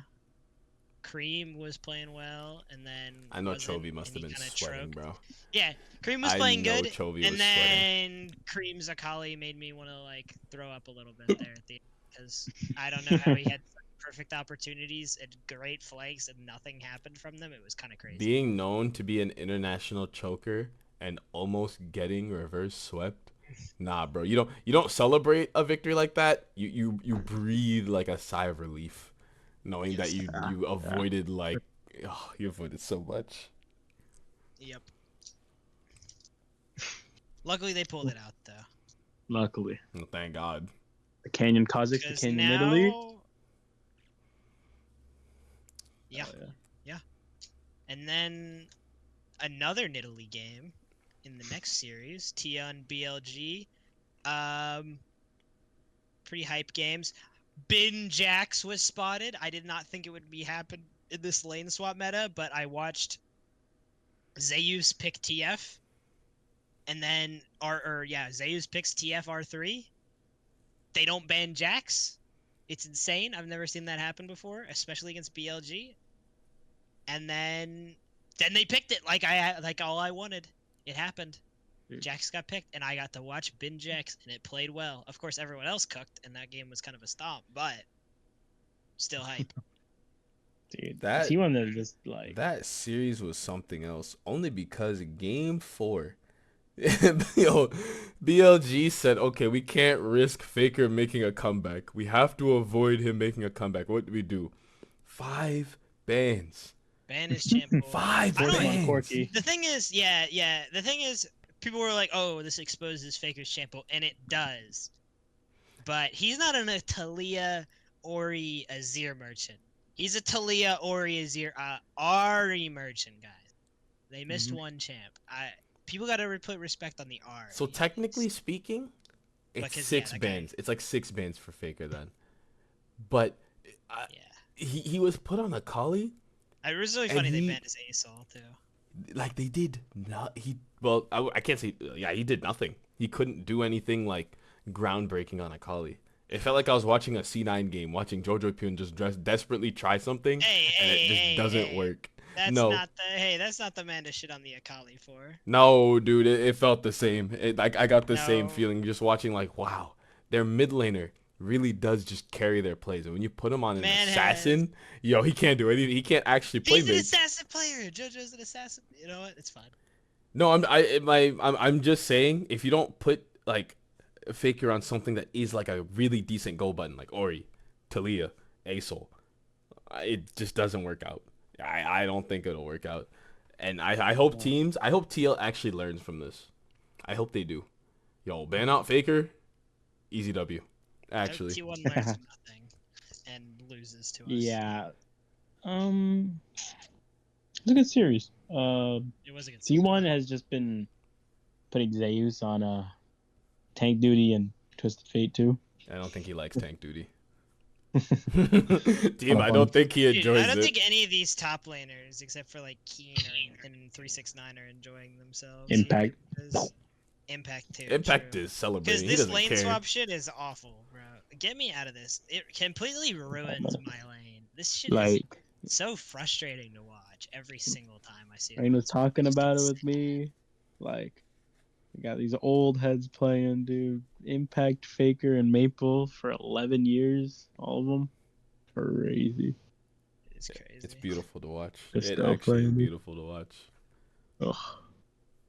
Speaker 3: Cream was playing well, and then
Speaker 2: I know
Speaker 3: wasn't,
Speaker 2: Chovy must have
Speaker 3: and he
Speaker 2: been
Speaker 3: kinda
Speaker 2: sweating,
Speaker 3: choked.
Speaker 2: bro.
Speaker 3: Yeah, Cream was
Speaker 2: I
Speaker 3: playing
Speaker 2: know
Speaker 3: good,
Speaker 2: Chovy
Speaker 3: and
Speaker 2: was
Speaker 3: then Cream's Akali made me want to like throw up a little bit there at the end, because I don't know how he had perfect opportunities and great flanks and nothing happened from them. It was kind of crazy.
Speaker 2: Being known to be an international choker and almost getting reverse swept. Nah, bro. You don't celebrate a victory like that. You breathe like a sigh of relief, knowing that you avoided you avoided so much.
Speaker 3: Yep. Luckily, they pulled it out though.
Speaker 1: Luckily.
Speaker 2: Oh, thank God.
Speaker 1: The Canyon Kazakhs, the
Speaker 3: Because
Speaker 1: Canyon
Speaker 3: now,
Speaker 1: Italy.
Speaker 3: yeah,
Speaker 1: Oh,
Speaker 3: yeah, and then another Nidalee game in the next series, Tia and BLG. Pretty hype games. Bin Jax was spotted. I did not think it would be happen in this lane swap meta, but I watched Zeus pick TF, and then Zeus picks TF R3. They don't ban Jax. It's insane. I've never seen that happen before, especially against BLG. And then they picked it like all I wanted. It happened. Jax got picked, and I got to watch Bin Jax, and it played well. Of course, everyone else cooked, and that game was kind of a stomp, but still hype.
Speaker 1: Dude,
Speaker 2: That
Speaker 1: T1 they're just like
Speaker 2: that series was something else. Only because Game 4, BLG said, "Okay, we can't risk Faker making a comeback. We have to avoid him making a comeback. What do we do? 5 bans.
Speaker 3: Ban is champ.
Speaker 2: 5 bans.
Speaker 1: Corky.
Speaker 3: The thing is, the thing is, people were like, "Oh, this exposes Faker's champo," and it does. But he's not an Talia, Ori, Azir merchant. He's a Talia, Ori, Azir, Ari merchant, guys. They missed one champ. People gotta put respect on the R.
Speaker 2: So technically speaking, it's
Speaker 3: Because,
Speaker 2: 6
Speaker 3: that
Speaker 2: bans. It's like 6 bans for Faker then. But he was put on a Kali.
Speaker 3: It was really funny they banned his ASOL too.
Speaker 2: Like they did not. I can't say. Yeah, he did nothing. He couldn't do anything like groundbreaking on Akali. It felt like I was watching a C9 game, watching Jojo Pyun just desperately try something, and it just doesn't work.
Speaker 3: That's not the man to shit on the Akali for.
Speaker 2: No, dude, it felt the same. I got the same feeling just watching. Like, wow, their mid laner really does just carry their plays, and when you put him on an assassin, he can't do anything. He can't actually play.
Speaker 3: He's an assassin player. Jojo's an assassin. You know what? It's fine.
Speaker 2: No, I'm just saying, if you don't put like Faker on something that is like a really decent go button, like Ori, Talia, Asol, it just doesn't work out. I don't think it'll work out, and I hope TL actually learns from this. I hope they do. Yo, ban out Faker, easy W. Actually,
Speaker 3: T1 learns nothing and loses to us.
Speaker 1: Yeah. It's a good series.
Speaker 3: It was a good series.
Speaker 1: T1 has just been putting Zeus on tank duty and Twisted Fate too.
Speaker 2: I don't think he likes tank duty. Team, I don't think he enjoys it.
Speaker 3: I don't think any of these top laners, except for like Keen and 369, are enjoying themselves.
Speaker 1: Impact.
Speaker 3: Impact too.
Speaker 2: Impact is celebrating.
Speaker 3: Because this
Speaker 2: he
Speaker 3: lane
Speaker 2: care.
Speaker 3: swap shit is awful, bro. Get me out of this. It completely ruins my lane. This shit is so frustrating to watch every single time I see it.
Speaker 1: Rain was talking about it with me. Like, we got these old heads playing, dude. Impact, Faker, and Maple for 11 years. All of them. Crazy.
Speaker 3: It's crazy.
Speaker 2: It's beautiful to watch.
Speaker 1: Just
Speaker 2: It
Speaker 1: stop
Speaker 2: actually is
Speaker 1: playing.
Speaker 2: beautiful to watch.
Speaker 1: Oh.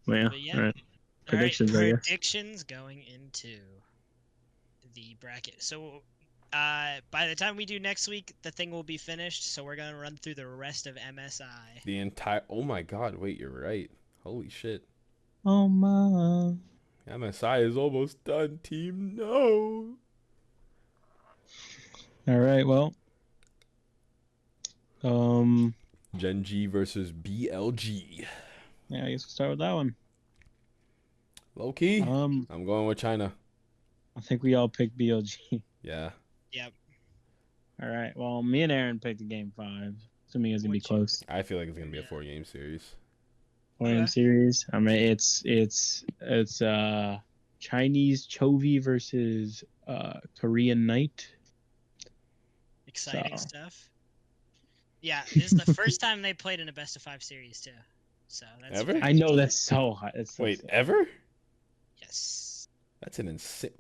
Speaker 1: Well,
Speaker 3: But yeah.
Speaker 1: all right. Predictions, I guess.
Speaker 3: Predictions going into the bracket. So, by the time we do next week, the thing will be finished. So we're gonna run through the rest of MSI.
Speaker 2: The entire. Oh my God! Wait, you're right. Holy shit!
Speaker 1: Oh my.
Speaker 2: MSI is almost done, team. No.
Speaker 1: All right. Well.
Speaker 2: Gen G versus BLG.
Speaker 1: Yeah, I guess we'll start with that one.
Speaker 2: Low key. I'm going with China.
Speaker 1: I think we all picked BLG.
Speaker 2: Yeah.
Speaker 3: Yep.
Speaker 1: All right. Well, me and Aaron picked Game 5. Assuming it's gonna be close.
Speaker 2: I feel like it's gonna be a 4-game series.
Speaker 1: 4-game series. I mean, it's Chinese Chovy versus Korean Knight.
Speaker 3: Exciting stuff. Yeah, this is the first time they played in a best of 5 series too. So that's
Speaker 2: Ever?
Speaker 3: very
Speaker 1: I know that's
Speaker 3: interesting.
Speaker 1: so hot. It's so
Speaker 2: Wait,
Speaker 1: sick.
Speaker 2: ever?
Speaker 3: Yes.
Speaker 2: That's an insane.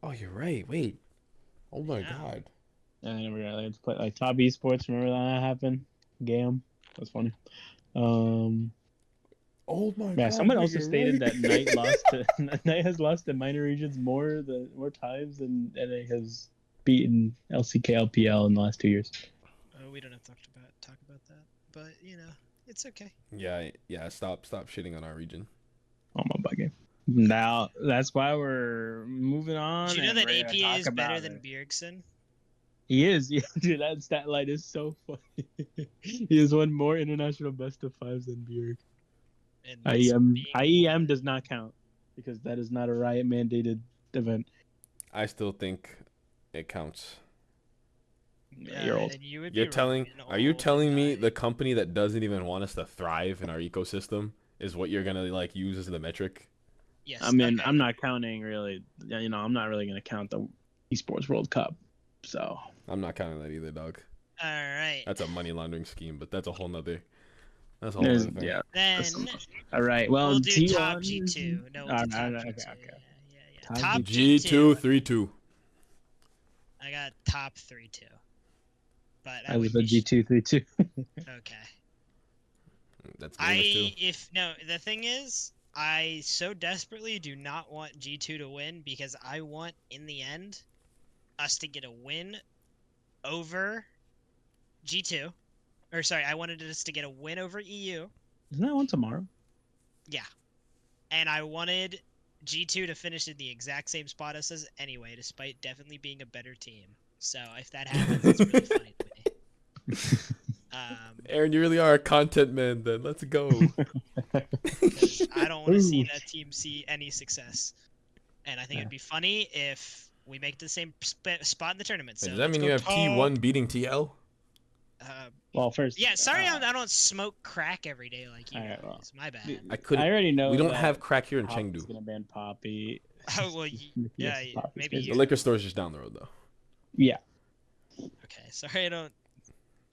Speaker 2: Oh, you're right. Wait. Oh my
Speaker 3: Yeah.
Speaker 2: god.
Speaker 1: I never got to play like top esports. Remember that happened? Gam. That's funny.
Speaker 2: Oh my god.
Speaker 1: Yeah, someone
Speaker 2: wait,
Speaker 1: also
Speaker 2: you're
Speaker 1: stated
Speaker 2: right.
Speaker 1: that Knight lost to Knight has lost to minor regions more times than NA has beaten LCK LPL in the last 2 years.
Speaker 3: Oh, we don't have to talk about that, but it's okay.
Speaker 2: Yeah. Stop shitting on our region.
Speaker 1: Oh my bad game. Now that's why we're moving on.
Speaker 3: Did you know
Speaker 1: and
Speaker 3: that
Speaker 1: we're gonna
Speaker 3: APA
Speaker 1: talk
Speaker 3: is better
Speaker 1: about
Speaker 3: than
Speaker 1: it.
Speaker 3: Bjergsen?
Speaker 1: He is, yeah, dude. That stat line is so funny. He has won more international best of 5s than Bjerg.
Speaker 3: And that's being
Speaker 1: IEM
Speaker 3: born.
Speaker 1: does not count because that is not a Riot mandated event.
Speaker 2: I still think it counts.
Speaker 1: Yeah, you're old.
Speaker 3: And you would
Speaker 2: You're
Speaker 3: be
Speaker 2: telling
Speaker 3: wrong,
Speaker 2: Are you
Speaker 3: old
Speaker 2: telling me
Speaker 3: and
Speaker 2: the company that doesn't even want us to thrive in our ecosystem is what you're going to like use as the metric?
Speaker 3: Yes.
Speaker 1: I mean,
Speaker 3: okay.
Speaker 1: I'm not counting really. I'm not really gonna count the esports World Cup. So
Speaker 2: I'm not counting that either, dog.
Speaker 3: All right.
Speaker 2: That's a money laundering scheme, but that's a whole nother
Speaker 1: there's
Speaker 2: thing.
Speaker 1: yeah.
Speaker 3: Then
Speaker 1: All right. Well,
Speaker 3: we'll do
Speaker 1: T1
Speaker 3: top G2. No, we'll do
Speaker 1: All
Speaker 3: top
Speaker 1: right,
Speaker 3: G2.
Speaker 1: okay.
Speaker 3: Yeah.
Speaker 1: Top
Speaker 3: Top
Speaker 2: G2
Speaker 3: G2.
Speaker 2: 3-2.
Speaker 3: I got top 3-2. But
Speaker 1: I was a G2-3-2.
Speaker 3: Okay.
Speaker 2: That's gamers too.
Speaker 3: The thing is, I so desperately do not want G2 to win because I want, in the end, us to get a win over G2. Or, sorry, I wanted us to get a win over EU.
Speaker 1: Isn't that one tomorrow?
Speaker 3: Yeah. And I wanted G2 to finish in the exact same spot as us anyway, despite definitely being a better team. So, if that happens, it's really funny to me.
Speaker 2: Ahren, you really are a content man then. Let's go.
Speaker 3: Because I don't want to see that team see any success. And I think it'd be funny if we make the same spot in the tournament. So
Speaker 2: Does that mean you have T1 beating TL?
Speaker 1: Well, first.
Speaker 3: Yeah, sorry I don't smoke crack every day like you
Speaker 1: Alright,
Speaker 3: guys.
Speaker 1: well.
Speaker 3: My bad.
Speaker 1: I already know.
Speaker 2: We don't
Speaker 1: that
Speaker 2: have crack here in
Speaker 1: Pop's
Speaker 2: Chengdu.
Speaker 1: gonna ban Poppy.
Speaker 3: Oh, well, yeah,
Speaker 1: Poppy's
Speaker 3: maybe
Speaker 1: crazy.
Speaker 2: The liquor store's just down the road though.
Speaker 1: Yeah.
Speaker 3: Okay, sorry I don't.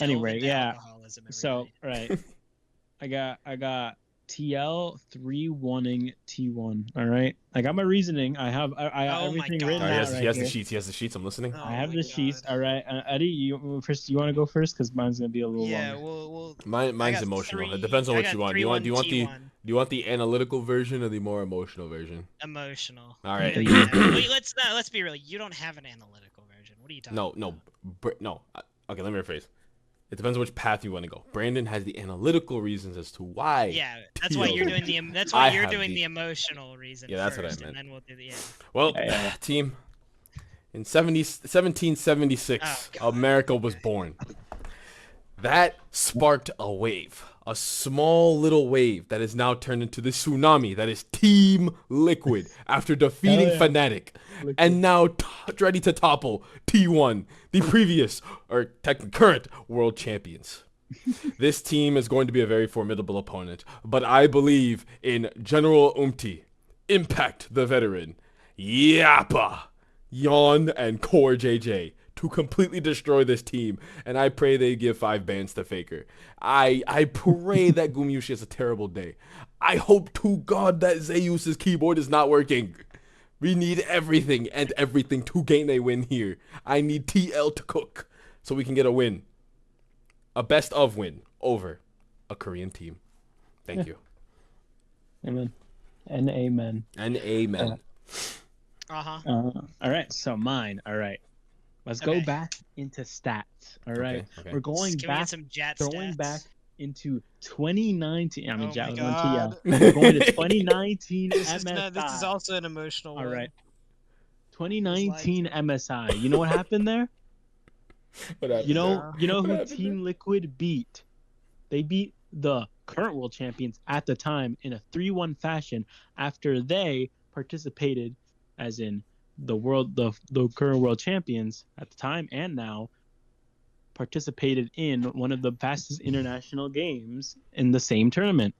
Speaker 1: Anyway,
Speaker 3: delve into
Speaker 1: yeah.
Speaker 3: alcoholism every
Speaker 1: So
Speaker 3: night.
Speaker 1: right, I got TL 3-1ing T1. All right, I got my reasoning. I have
Speaker 3: Oh my
Speaker 1: everything
Speaker 3: God.
Speaker 1: written
Speaker 2: He
Speaker 1: out
Speaker 2: has,
Speaker 1: right
Speaker 2: he has
Speaker 1: here.
Speaker 2: the sheets. He has the sheets. I'm listening.
Speaker 3: Oh
Speaker 1: I have
Speaker 3: my
Speaker 1: the sheets.
Speaker 3: God.
Speaker 1: All right, Eddie, you want to go first because mine's gonna be a little
Speaker 3: Yeah,
Speaker 1: longer.
Speaker 3: we'll.
Speaker 2: Mine's
Speaker 3: I got
Speaker 2: emotional.
Speaker 3: three-
Speaker 2: It depends on
Speaker 3: I
Speaker 2: what
Speaker 3: got
Speaker 2: you want.
Speaker 3: 3-1
Speaker 2: Do you want the analytical version or the more emotional version?
Speaker 3: Emotional.
Speaker 2: All right.
Speaker 3: Wait, let's be real. You don't have an analytical version. What are you talking about?
Speaker 2: No. Okay, let me rephrase. It depends on which path you want to go. Brandon has the analytical reasons as to why.
Speaker 3: Yeah, that's why you're doing the. That's
Speaker 2: I
Speaker 3: why you're
Speaker 2: have
Speaker 3: doing
Speaker 2: the-
Speaker 3: the emotional reason.
Speaker 2: Yeah, that's what I
Speaker 3: first,
Speaker 2: meant.
Speaker 3: And then we'll do the. Yeah.
Speaker 2: Well,
Speaker 1: Yeah.
Speaker 2: team, in 1776,
Speaker 3: Oh, God.
Speaker 2: America was born. That sparked a wave, a small little wave that is now turned into the tsunami that is Team Liquid after defeating
Speaker 1: Hell yeah.
Speaker 2: Fnatic, and now ready to topple T1, the previous or current world champions. This team is going to be a very formidable opponent, but I believe in General Impact the veteran, Yappa, Yawn, and Core JJ to completely destroy this team, and I pray they give 5 bans to Faker. I pray that Gumyushi has a terrible day. I hope to God that Zeus's keyboard is not working. We need everything to gain a win here. I need TL to cook so we can get a win. A best of win over a Korean team. Thank you.
Speaker 1: Amen. And amen.
Speaker 2: And amen.
Speaker 1: All right, so mine. All right, let's go back into stats. All right,
Speaker 2: Okay.
Speaker 1: we're going
Speaker 3: Can we
Speaker 1: back,
Speaker 3: get some Jat
Speaker 1: throwing
Speaker 3: stats?
Speaker 1: back into 2019. I mean,
Speaker 3: Oh
Speaker 1: Jat
Speaker 3: my
Speaker 1: was
Speaker 3: God.
Speaker 1: on TL. We're going to 2019
Speaker 3: This
Speaker 1: MSI.
Speaker 3: is also an emotional
Speaker 1: All
Speaker 3: one.
Speaker 1: right, 2019 MSI. You know what happened there?
Speaker 2: What happened
Speaker 1: You
Speaker 2: there?
Speaker 1: know who Team Liquid beat? They beat the current world champions at the time in a 3-1 fashion after they participated, as in the current world champions at the time and now participated in one of the fastest international games in the same tournament,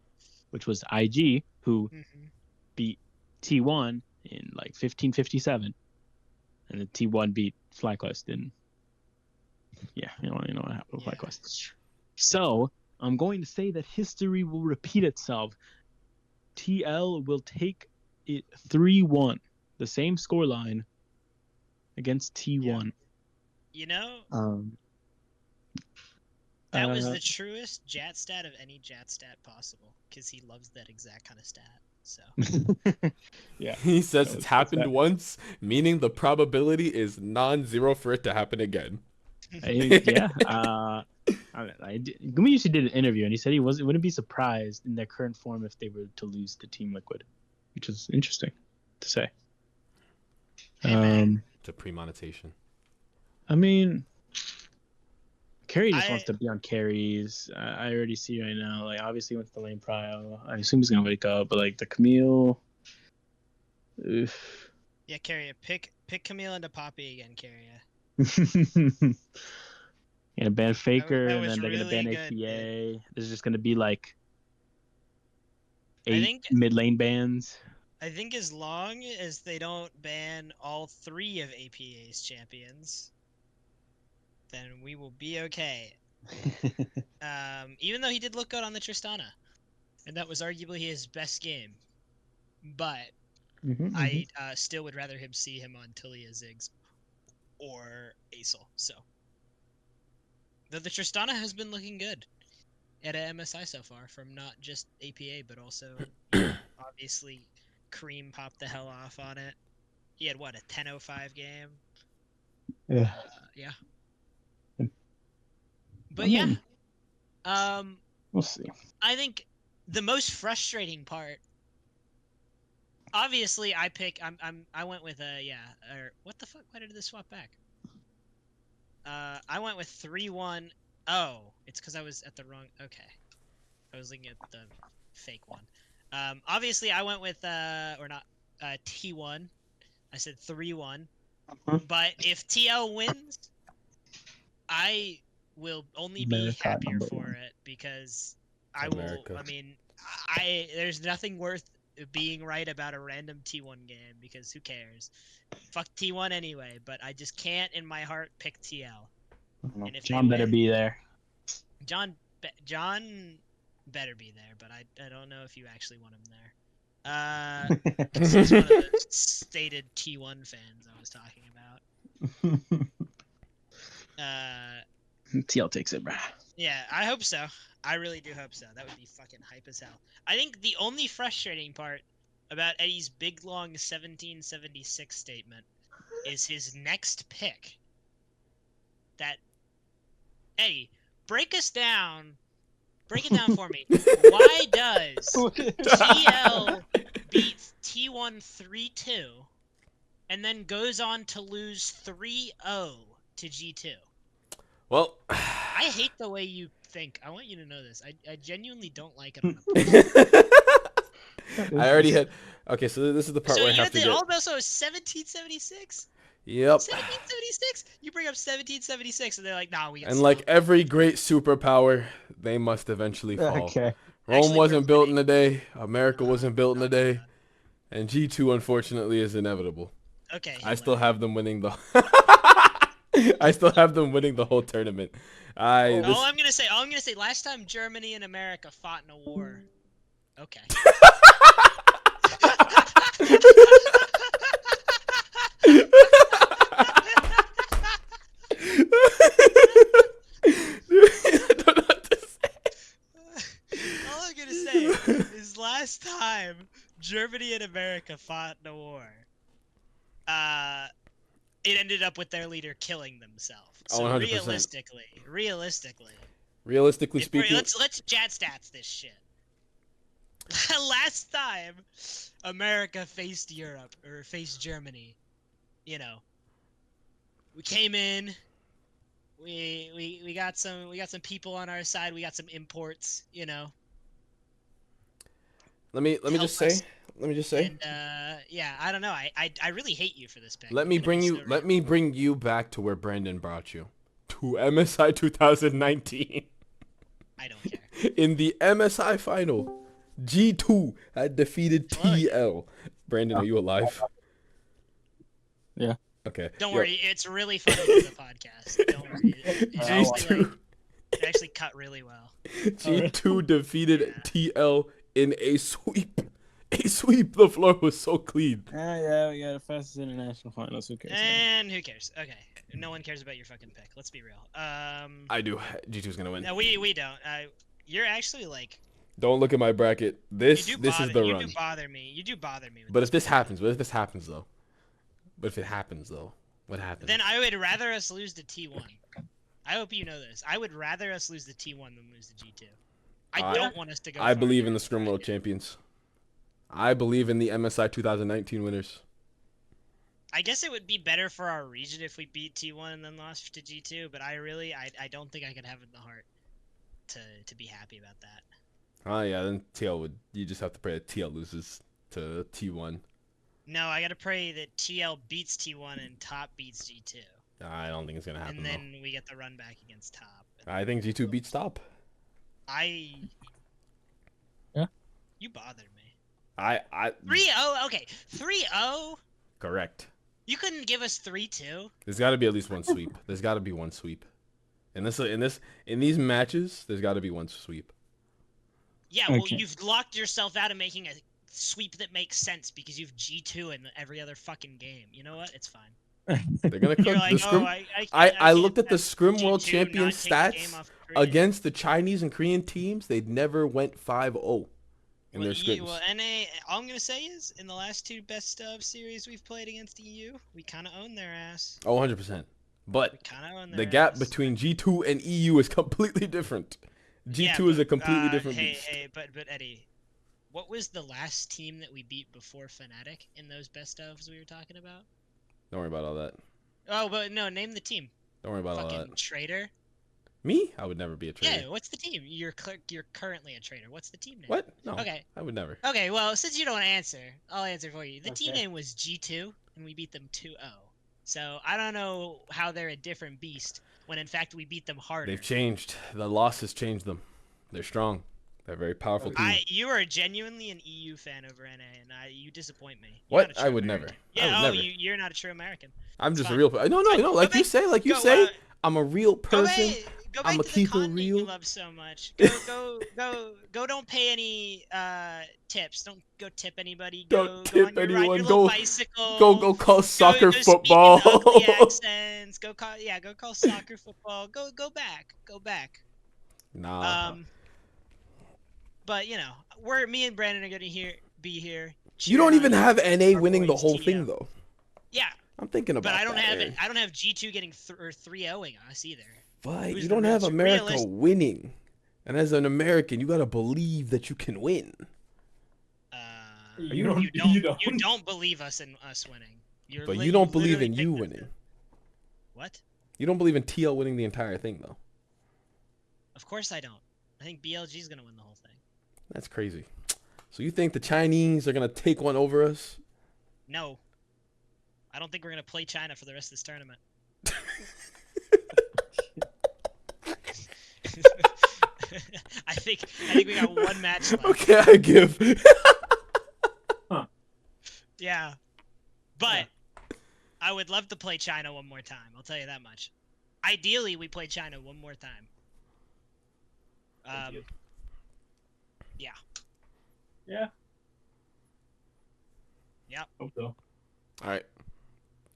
Speaker 1: which was IG, who beat T1 in like 15:57, and then T1 beat FlyQuest in Yeah, you know what happened with my quest. So I'm going to say that history will repeat itself. TL will take it 3-1, the same scoreline against T1.
Speaker 3: You know, that was the truest Jat stat of any Jat stat possible, because he loves that exact kind of stat. So
Speaker 1: yeah,
Speaker 2: He says it's happened once, meaning the probability is non-zero for it to happen again.
Speaker 1: Gumi usually did an interview, and he said he wouldn't be surprised in their current form if they were to lose to Team Liquid, which is interesting to say.
Speaker 2: It's a premonition.
Speaker 1: I mean, Carrie just wants to be on carries. I already see right now. Like, obviously, wants the lane prio. I assume he's gonna wake up, but like the Camille. Oof.
Speaker 3: Yeah, Carrier, pick Camille into Poppy again, Carrier.
Speaker 1: Yeah, ban Faker,
Speaker 3: that
Speaker 1: and then they're
Speaker 3: really
Speaker 1: gonna ban
Speaker 3: good,
Speaker 1: APA. There's just gonna be like 8
Speaker 3: think-
Speaker 1: mid lane bans.
Speaker 3: I think as long as they don't ban all 3 of APA's champions, then we will be okay. Even though he did look good on the Tristana, and that was arguably his best game, but I still would rather see him on Tilia Ziggs or Acel. So, though the Tristana has been looking good at a MSI so far, from not just APA but also obviously Cream popped the hell off on it. He had what, a 10:05 game?
Speaker 1: Yeah.
Speaker 3: Yeah. But yeah,
Speaker 1: we'll see.
Speaker 3: I think the most frustrating part. Obviously, I went with what the fuck? Why did this swap back? I went with 3-1. Oh, it's because I was at the wrong. Okay, I was looking at the fake one. Obviously, I went with T1. I said 3-1. But if TL wins, I will only be happier for it, because I will. I mean, there's nothing worth being right about a random T1 game, because who cares? Fuck T1 anyway. But I just can't in my heart pick TL. And if
Speaker 1: John better be there.
Speaker 3: John better be there, but I don't know if you actually want him there. He's one of those stated T1 fans I was talking about.
Speaker 1: TL takes it, bruh.
Speaker 3: Yeah, I hope so. I really do hope so. That would be fucking hype as hell. I think the only frustrating part about Eddy's big long 1776 statement is his next pick. That Eddy, break it down for me. Why does TL beat T1 3-2 and then goes on to lose 3-0 to G2?
Speaker 2: Well,
Speaker 3: I hate the way you think. I want you to know this. I genuinely don't like it.
Speaker 2: I already had. Okay, so this is the part where I have to get.
Speaker 3: Also 1776.
Speaker 2: Yep.
Speaker 3: 1776. You bring up 1776, and they're like, "Nah, we." Got
Speaker 2: and like every great superpower, they must eventually fall.
Speaker 1: Okay.
Speaker 2: Rome wasn't built in a day. America wasn't built in a day, and G2 unfortunately is inevitable.
Speaker 3: Okay.
Speaker 2: I still have them winning the. I still have them winning the whole tournament.
Speaker 3: All I'm gonna say, last time Germany and America fought in a war. Okay. All I'm gonna say is last time Germany and America fought in a war, it ended up with their leader killing themselves. So
Speaker 2: 100%.
Speaker 3: realistically
Speaker 2: speaking,
Speaker 3: let's Jat stats this shit. Last time America faced Europe or faced Germany, you know, we came in, we got some people on our side, we got some imports, you know.
Speaker 2: Let me just say.
Speaker 3: And yeah, I don't know. I really hate you for this pick.
Speaker 2: Let me bring you back to where Brandon brought you. To MSI 2019.
Speaker 3: I don't care.
Speaker 2: In the MSI final, G2 had defeated TL. Brandon, are you alive?
Speaker 1: Yeah.
Speaker 2: Okay.
Speaker 3: Don't
Speaker 2: Yo,
Speaker 3: worry, it's really funny for the podcast. Don't worry. It actually cut really well.
Speaker 2: G2 defeated TL in a sweep. A sweep. The floor was so clean.
Speaker 1: Yeah, we got the fastest international finals. Who cares?
Speaker 3: And who cares? Okay, no one cares about your fucking pick. Let's be real.
Speaker 2: I do. G2's gonna win.
Speaker 3: No, we don't. You're actually like.
Speaker 2: Don't look at my bracket. This is the run.
Speaker 3: You do bother me. You do bother me.
Speaker 2: But if this happens, what if this happens though? What if it happens though? What happens?
Speaker 3: Then I would rather us lose to T1. I hope you know this. I would rather us lose to T1 than lose to G2. I don't want us to go.
Speaker 2: I believe in the Scrim World Champions. I believe in the MSI 2019 winners.
Speaker 3: I guess it would be better for our region if we beat T1 and then lost to G2, but I don't think I could have it in the heart to be happy about that.
Speaker 2: Oh yeah, then TL would. You just have to pray that TL loses to T1.
Speaker 3: No, I gotta pray that TL beats T1 and Top beats G2.
Speaker 2: I don't think it's gonna happen.
Speaker 3: And then we get the run back against Top.
Speaker 2: I think G2 beats Top.
Speaker 1: Yeah.
Speaker 3: You bothered me.
Speaker 2: I
Speaker 3: 3-0. Okay, 3-0.
Speaker 2: Correct.
Speaker 3: You couldn't give us 3-2.
Speaker 2: There's got to be at least one sweep. There's got to be one sweep. In these matches, there's got to be one sweep.
Speaker 3: Yeah, well, you've locked yourself out of making a sweep that makes sense because you've G2 in every other fucking game. You know what? It's fine.
Speaker 2: They're gonna cook
Speaker 3: like,
Speaker 2: the Scrim. I looked at the Scrim World Champion stats against the Chinese and Korean teams. They never went 5-0 in their scrims.
Speaker 3: Well, NA, all I'm gonna say is in the last two best of series we've played against EU, we kind of own their ass.
Speaker 2: Oh, 100%. But the
Speaker 3: gap
Speaker 2: gap between G2 and EU is completely different. G2 is a completely different beast.
Speaker 3: But Eddy, what was the last team that we beat before Fnatic in those best ofs we were talking about?
Speaker 2: Don't worry about all that.
Speaker 3: Oh, but no, name the team.
Speaker 2: Don't worry about all that.
Speaker 3: Fucking traitor.
Speaker 2: Me? I would never be a traitor.
Speaker 3: Yeah, what's the team? You're currently a traitor. What's the team name?
Speaker 2: What? No.
Speaker 3: Okay.
Speaker 2: I would never.
Speaker 3: Okay, well, since you don't answer, I'll answer for you. The team name was G2, and we beat them 2-0. So I don't know how they're a different beast when in fact we beat them harder.
Speaker 2: They've changed. The losses changed them. They're strong. They're a very powerful team.
Speaker 3: You are genuinely an EU fan over NA, and you disappoint me.
Speaker 2: What? I would never.
Speaker 3: Yeah, you're not a true American.
Speaker 2: I'm just a real person. No. Like you say, I'm a real person. I'm gonna keep it real.
Speaker 3: You love so much. Go! Don't pay any tips. Don't go tip anybody.
Speaker 2: Don't tip anyone.
Speaker 3: Go bicycle.
Speaker 2: Go call soccer football.
Speaker 3: Accents. Go call soccer football. Go back.
Speaker 2: Nah.
Speaker 3: But you know, me and Brandon are gonna be here.
Speaker 2: You don't even have NA winning the whole thing though.
Speaker 3: Yeah.
Speaker 2: I'm thinking about that.
Speaker 3: But I don't have G2 getting 3-0ing us either.
Speaker 2: But you don't have America winning. And as an American, you gotta believe that you can win.
Speaker 3: You don't believe us in us winning.
Speaker 2: But you don't believe in you winning.
Speaker 3: What?
Speaker 2: You don't believe in TL winning the entire thing though.
Speaker 3: Of course I don't. I think BLG's gonna win the whole thing.
Speaker 2: That's crazy. So you think the Chinese are gonna take one over us?
Speaker 3: No. I don't think we're gonna play China for the rest of this tournament. I think we got one match left.
Speaker 2: Okay, I give.
Speaker 3: Yeah. But I would love to play China one more time. I'll tell you that much. Ideally, we play China one more time. Yeah.
Speaker 1: Yeah.
Speaker 3: Yep.
Speaker 1: Hope so.
Speaker 2: All right.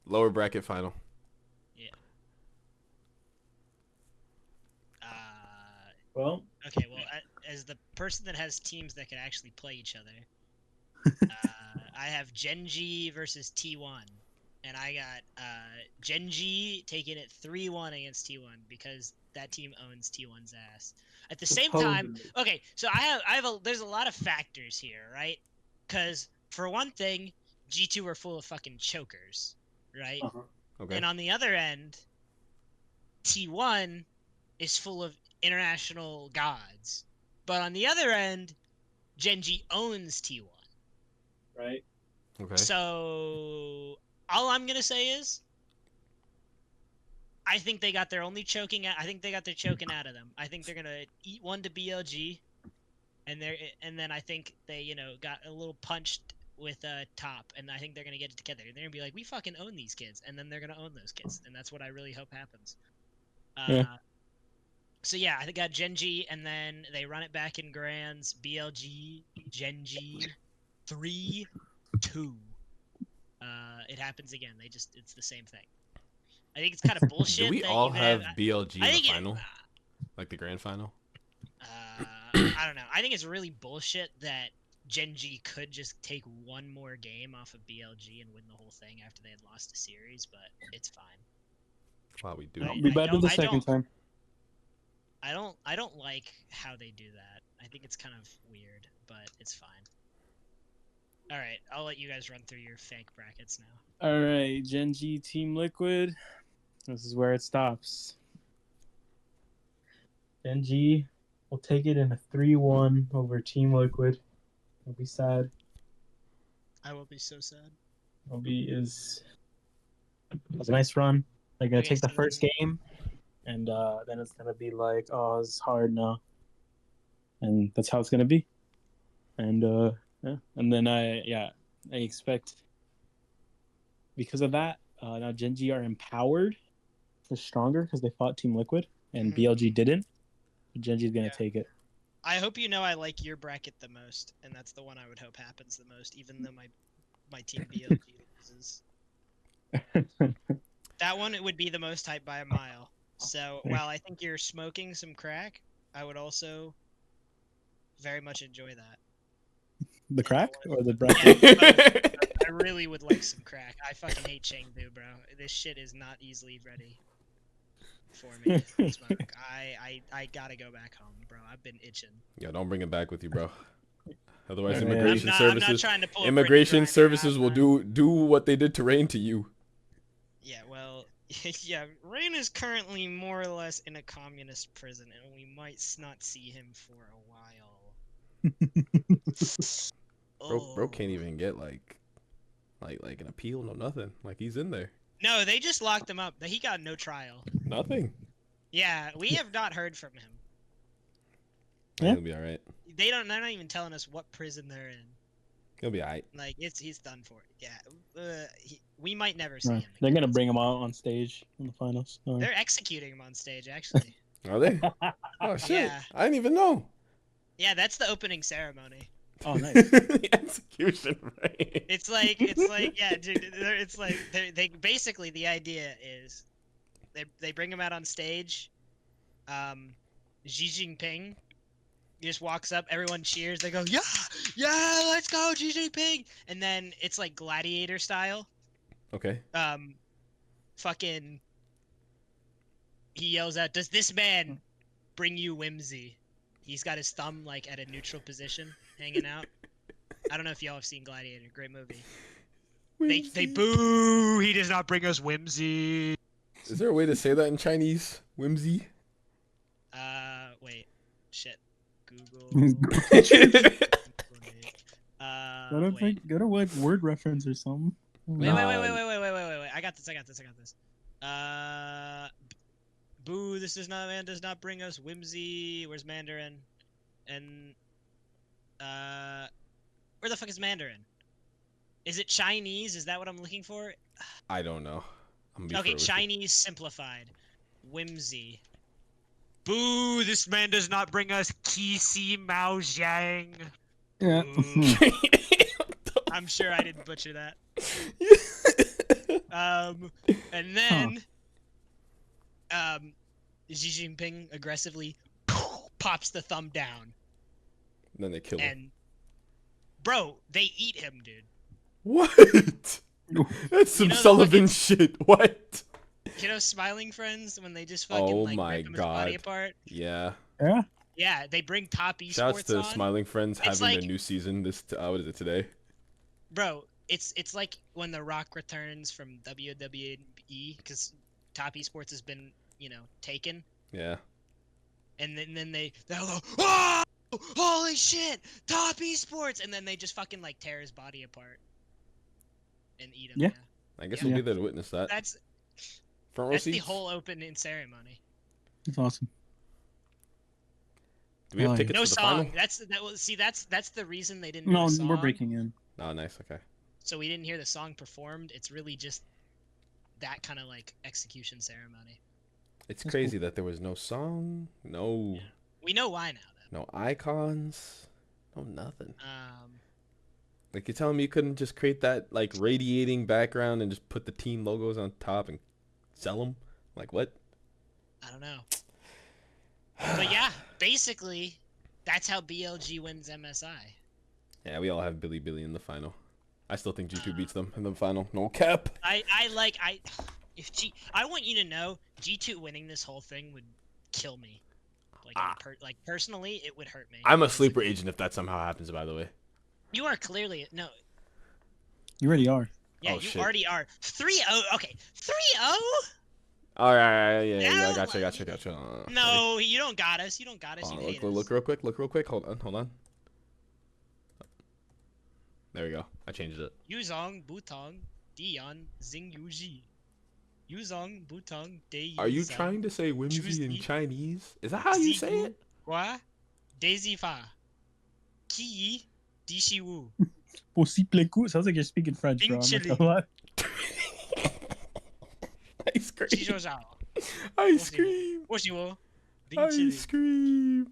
Speaker 2: Lower bracket final.
Speaker 3: Yeah.
Speaker 1: Well.
Speaker 3: Okay. Well, as the person that has teams that can actually play each other, I have Genji versus T1, and I got Genji taking it 3-1 against T1 because that team owns T1's ass. At the same time, okay, so there's a lot of factors here, right? Because for one thing, G2 are full of fucking chokers, right?
Speaker 2: Okay.
Speaker 3: And on the other end, T1 is full of international gods. But on the other end, Genji owns T1.
Speaker 1: Right.
Speaker 2: Okay.
Speaker 3: So all I'm gonna say is, I think they got their choking out of them. I think they're gonna eat one to BLG, and then I think they got a little punched with Top, and I think they're gonna get it together. They're gonna be like, we fucking own these kids, and then they're gonna own those kids, and that's what I really hope happens.
Speaker 1: Yeah.
Speaker 3: So yeah, I got Genji, and then they run it back in Grands, BLG, Genji, 3-2. It happens again. It's the same thing. I think it's kind of bullshit.
Speaker 2: Do we
Speaker 3: that
Speaker 2: all
Speaker 3: you
Speaker 2: have BLG in the
Speaker 3: think
Speaker 2: final? Like the grand final?
Speaker 3: I don't know. I think it's really bullshit that Genji could just take one more game off of BLG and win the whole thing after they had lost a series, but it's fine.
Speaker 2: Wow, we do.
Speaker 1: It'll be better the second time.
Speaker 3: I don't like how they do that. I think it's kind of weird, but it's fine. All right, I'll let you guys run through your fake brackets now.
Speaker 1: All right, Genji Team Liquid. This is where it stops. Genji will take it in a 3-1 over Team Liquid. I'll be sad.
Speaker 3: I will be so sad.
Speaker 1: It was a nice run. They're gonna take the first game, and then it's gonna be like, oh, it's hard now, and that's how it's gonna be. And yeah, and then I expect because of that, now Genji are empowered, they're stronger because they fought Team Liquid, and BLG didn't. Genji's gonna take it.
Speaker 3: I hope you know I like your bracket the most, and that's the one I would hope happens the most, even though my team BLG loses. That one, it would be the most hyped by a mile. So while I think you're smoking some crack, I would also very much enjoy that.
Speaker 1: The crack or the bracket?
Speaker 3: Yeah, I really would like some crack. I fucking hate Chengdu, bro. This shit is not easily ready for me to smoke. I gotta go back home, bro. I've been itching.
Speaker 2: Yeah, don't bring it back with you, bro. Otherwise,
Speaker 1: I'm
Speaker 2: immigration services will do what they did to Rain to you.
Speaker 3: Yeah, well, yeah, Rain is currently more or less in a communist prison, and we might not see him for a while.
Speaker 2: Bro can't even get like an appeal, no nothing. Like he's in there.
Speaker 3: No, they just locked him up. He got no trial.
Speaker 2: Nothing.
Speaker 3: Yeah, we have not heard from him.
Speaker 2: Yeah. He'll be all right.
Speaker 3: They're not even telling us what prison they're in.
Speaker 2: He'll be all right.
Speaker 3: Like he's done for it. Yeah, we might never see him.
Speaker 1: They're gonna bring him out on stage in the finals.
Speaker 3: They're executing him on stage, actually.
Speaker 2: Are they? Oh shit!
Speaker 3: Yeah.
Speaker 2: I didn't even know.
Speaker 3: Yeah, that's the opening ceremony.
Speaker 1: Oh, nice.
Speaker 2: The execution, right?
Speaker 3: It's like, yeah, dude. It's like they basically the idea is they bring him out on stage. Xi Jinping just walks up, everyone cheers. They go, yeah, let's go, Xi Jinping. And then it's like gladiator style.
Speaker 2: Okay.
Speaker 3: Fucking. He yells out, "Does this man bring you whimsy?" He's got his thumb like at a neutral position, hanging out. I don't know if y'all have seen Gladiator. Great movie. They boo. He does not bring us whimsy.
Speaker 2: Is there a way to say that in Chinese? Whimsy.
Speaker 3: Wait. Shit. Google.
Speaker 1: Go to like word reference or something.
Speaker 3: Wait. I got this. Boo, this man does not bring us whimsy. Where's Mandarin? And where the fuck is Mandarin? Is it Chinese? Is that what I'm looking for?
Speaker 2: I don't know.
Speaker 3: Okay, Chinese simplified. Whimsy. Boo, this man does not bring us Qixi Mao Zhang.
Speaker 1: Yeah.
Speaker 3: I'm sure I didn't butcher that. And then Xi Jinping aggressively pops the thumb down.
Speaker 2: Then they kill him.
Speaker 3: And bro, they eat him, dude.
Speaker 2: What? That's some Sullivan shit. What?
Speaker 3: You know, Smiling Friends when they just fucking rip his body apart.
Speaker 2: Yeah.
Speaker 1: Yeah.
Speaker 3: Yeah, they bring top esports
Speaker 2: Shouts to
Speaker 3: on.
Speaker 2: Smiling Friends
Speaker 3: It's
Speaker 2: having a new season. What is it today?
Speaker 3: Bro, it's like when The Rock returns from WWE because top esports has been taken.
Speaker 2: Yeah.
Speaker 3: And then they'll go, oh, holy shit, top esports, and then they just fucking tear his body apart and eat him.
Speaker 1: Yeah.
Speaker 2: I guess we'll be there to witness that.
Speaker 3: That's
Speaker 2: the
Speaker 3: the whole opening ceremony.
Speaker 1: It's awesome.
Speaker 2: Do we have tickets
Speaker 3: no
Speaker 2: for the
Speaker 3: song.
Speaker 2: final?
Speaker 3: That's the reason they didn't.
Speaker 1: No,
Speaker 3: do a song.
Speaker 1: we're breaking in.
Speaker 2: Oh, nice. Okay.
Speaker 3: So we didn't hear the song performed. It's really just that kind of like execution ceremony.
Speaker 2: It's
Speaker 1: That's
Speaker 2: crazy that there was no song, no,
Speaker 3: Yeah. We know why now, though.
Speaker 2: no icons, no nothing.
Speaker 3: Um,
Speaker 2: Like you're telling me you couldn't just create that like radiating background and just put the team logos on top and sell them? Like what?
Speaker 3: I don't know. But yeah, basically, that's how BLG wins MSI.
Speaker 2: Yeah, we all have Billy in the final. I still think G2 beats them in the final. No cap.
Speaker 3: I want you to know, G2 winning this whole thing would kill me. Like personally, it would hurt me.
Speaker 2: I'm a sleeper agent if that somehow happens. By the way.
Speaker 3: You are clearly no.
Speaker 1: You already are.
Speaker 3: Yeah,
Speaker 2: Oh,
Speaker 3: you
Speaker 2: shit.
Speaker 3: already are. 3-0. Okay, 3-0.
Speaker 2: All right, yeah,
Speaker 3: Now,
Speaker 2: I gotcha.
Speaker 3: No, you don't got us. You don't got us. You hate us.
Speaker 2: Look real quick. Hold on. There we go. I changed it.
Speaker 3: Yuzong, Butong, Dion, Xing Yuji. Yuzong, Butong, Dei.
Speaker 2: Are you trying to say whimsy in Chinese? Is that how you say it?
Speaker 3: Gua, Daisy Fa, Ki, Dishi Wu.
Speaker 1: Possible coup. Sounds like you're speaking French, bro. I'm not gonna lie.
Speaker 2: Ice cream.
Speaker 3: 七手少，
Speaker 2: Ice cream.
Speaker 3: 我喜欢。
Speaker 2: Ice cream.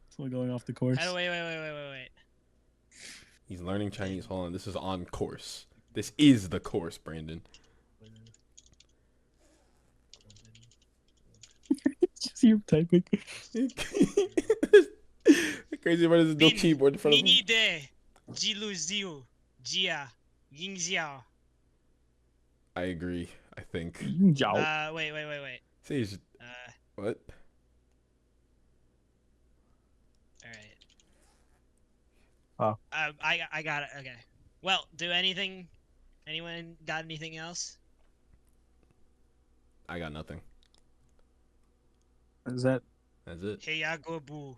Speaker 1: Still going off the course.
Speaker 3: Wait.
Speaker 2: He's learning Chinese. Hold on. This is on course. This is the course, Brandon.
Speaker 1: Just you typing.
Speaker 2: The crazy part is no keyboard in front of him.
Speaker 3: Mini de, Jilu Ziu, Jia, Ying Xiao.
Speaker 2: I agree. I think.
Speaker 3: Wait.
Speaker 2: Say what?
Speaker 3: All right. I got it. Okay. Well, anyone got anything else?
Speaker 2: I got nothing.
Speaker 1: Is that?
Speaker 2: That's it.
Speaker 3: Heyagobu.